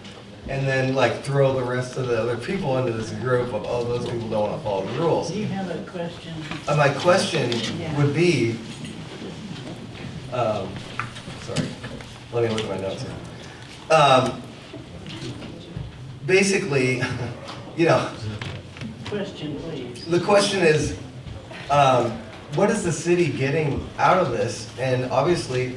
and then throw the rest of the other people into this group of, those people don't want to follow the rules. Do you have a question? My question would be, sorry, let me look at my notes here. Basically, Question, please. the question is, what is the city getting out of this? And obviously,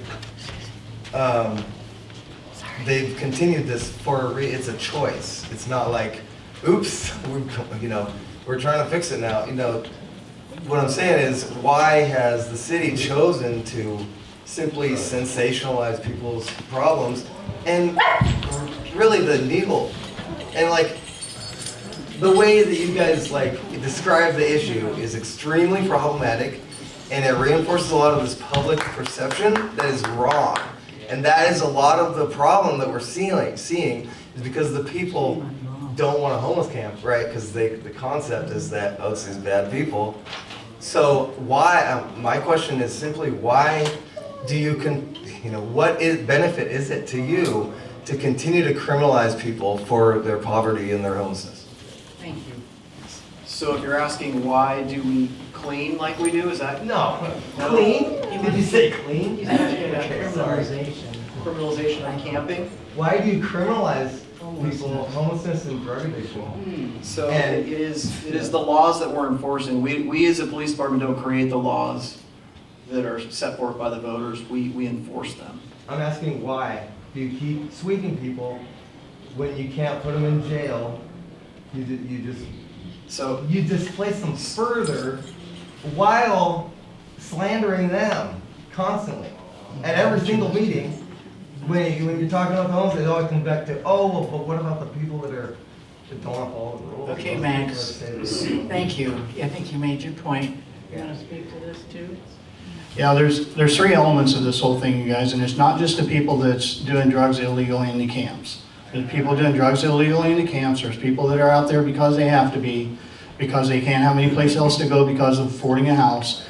they've continued this for it's a choice. It's not like, oops, we're trying to fix it now. What I'm saying is, why has the city chosen to simply sensationalize people's problems and really the needle and the way that you guys describe the issue is extremely problematic, and it reinforces a lot of this public perception that is wrong. And that is a lot of the problem that we're seeing is because the people don't want a homeless camp, right? Because the concept is that, it's these bad people. So why, my question is simply, why do you what benefit is it to you to continue to criminalize people for their poverty and their homelessness? Thank you. So if you're asking why do we clean like we do, is that? No. Clean? Did you say clean? Criminalization. Criminalization of camping? Why do you criminalize people, homelessness and drug addiction? So it is the laws that we're enforcing. We as a police department don't create the laws that are set forth by the voters. We enforce them. I'm asking why do you keep sweeping people when you can't put them in jail? You displace them further while slandering them constantly at every single meeting. When you're talking about the homeless, it always comes back to, oh, but what about the people that don't follow the rules? Okay, Max, thank you. I think you made your point. You want to speak to this too? Yeah, there's three elements of this whole thing, you guys, and it's not just the people that's doing drugs illegally in the camps. There's people doing drugs illegally in the camps. There's people that are out there because they have to be, because they can't have any place else to go because of affording a house.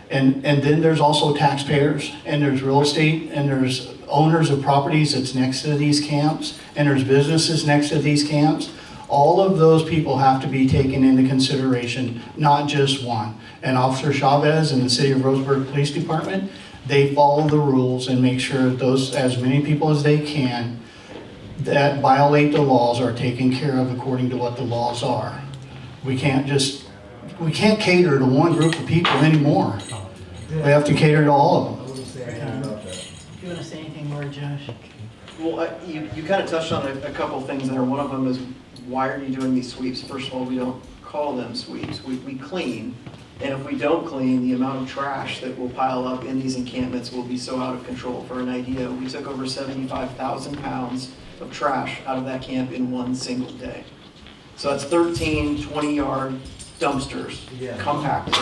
And then there's also taxpayers, and there's real estate, and there's owners of properties that's next to these camps, and there's businesses next to these camps. All of those people have to be taken into consideration, not just one. And Officer Chavez and the City of Roseburg Police Department, they follow the rules and make sure that those, as many people as they can, that violate the laws are taken care of according to what the laws are. We can't cater to one group of people anymore. We have to cater to all of them. Do you want to say anything more, Josh? Well, you kind of touched on a couple things there. One of them is, why are you doing these sweeps? First of all, we don't call them sweeps. We clean. And if we don't clean, the amount of trash that will pile up in these encampments will be so out of control. For an idea, we took over 75,000 pounds of trash out of that camp in one single day. So that's 13 20-yard dumpsters, compacted.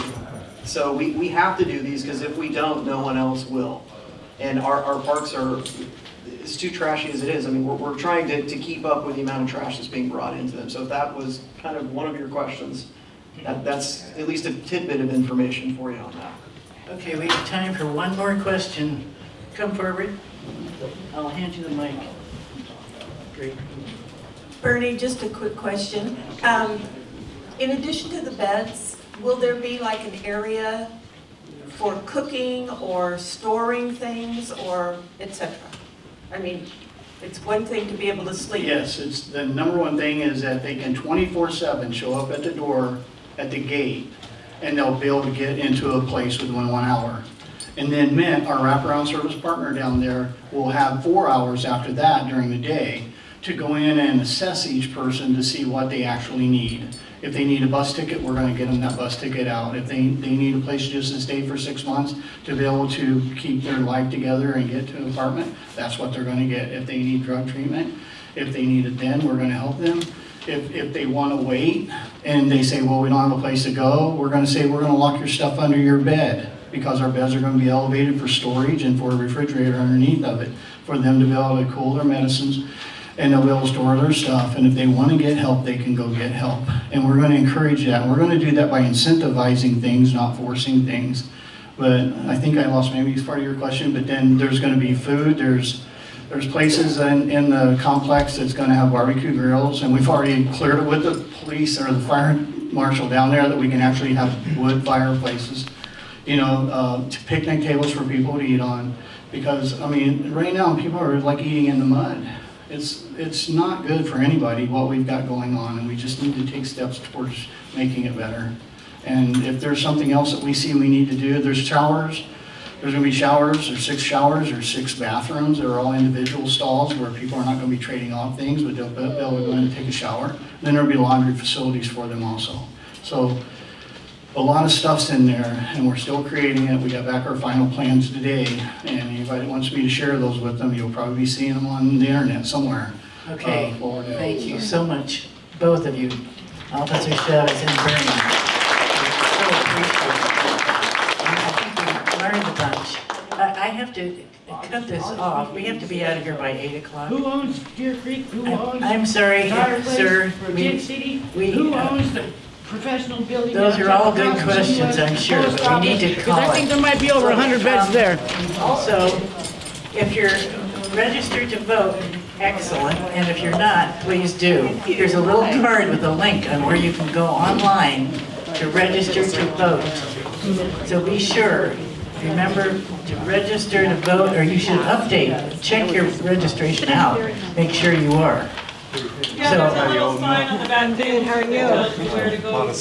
So we have to do these, because if we don't, no one else will. And our parks are, it's too trashy as it is. I mean, we're trying to keep up with the amount of trash that's being brought into them. So if that was kind of one of your questions, that's at least a tidbit of information for you on that. Okay, we have time for one more question. Come forward. I'll hand you the mic. Great. Bernie, just a quick question. In addition to the beds, will there be like an area for cooking or storing things or etc.? I mean, it's one thing to be able to sleep. Yes, it's the number one thing is that they can 24/7 show up at the door, at the gate, and they'll be able to get into a place within 1 hour. And then Mint, our wraparound service partner down there, will have 4 hours after that during the day to go in and assess each person to see what they actually need. If they need a bus ticket, we're going to get them that bus ticket out. If they need a place just to stay for 6 months to be able to keep their life together and get to an apartment, that's what they're going to get. If they need drug treatment, if they need it then, we're going to help them. If they want to wait and they say, well, we don't have a place to go, we're going to say, we're going to lock your stuff under your bed, because our beds are going to be elevated for storage and for a refrigerator underneath of it, for them to be able to cool their medicines, and they'll be able to store their stuff. And if they want to get help, they can go get help. And we're going to encourage that. And we're going to do that by incentivizing things, not forcing things. But I think I lost maybe part of your question, but then there's going to be food. There's places in the complex that's going to have barbecue grills, and we've already cleared it with the police or the fire marshal down there that we can actually have wood fireplaces, picnic tables for people to eat on. Because, I mean, right now people are like eating in the mud. It's not good for anybody what we've got going on, and we just need to take steps towards making it better. And if there's something else that we see we need to do, there's showers. There's going to be showers. There's 6 showers. There's 6 bathrooms. They're all individual stalls where people are not going to be trading off things, but they'll be able to go in and take a shower. Then there'll be laundry facilities for them also. So a lot of stuff's in there, and we're still creating it. We got back our final plans today, and anybody that wants me to share those with them, you'll probably be seeing them on the internet somewhere. Okay, thank you so much, both of you, Officer Chavez and Bernie. So appreciate it. I think we learned a bunch. I have to cut this off. We have to be out of here by 8 o'clock. Who owns Deer Creek? Who owns? I'm sorry, Fireplace sir. for Kid City? Who owns the professional building. Those are all good questions, I'm sure, but we need to Because call I think it. there might be over 100 beds there. Also, if you're registered to vote, excellent, and if you're not, please do. There's a little card with a link on where you can go online to register to vote. So be sure, remember to register to vote, or you should update, check your registration out, make sure you are. Yeah, there's a little sign on the back table that tells you where to go.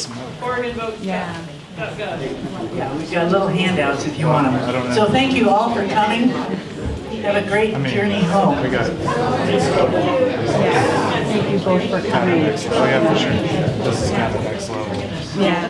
Oregon vote. Yeah. Yeah, we've got little handouts if you want them. So thank you all for coming. Have a great journey home. Thank you both for coming. Oh yeah, for sure. This is kind of next level. Yeah.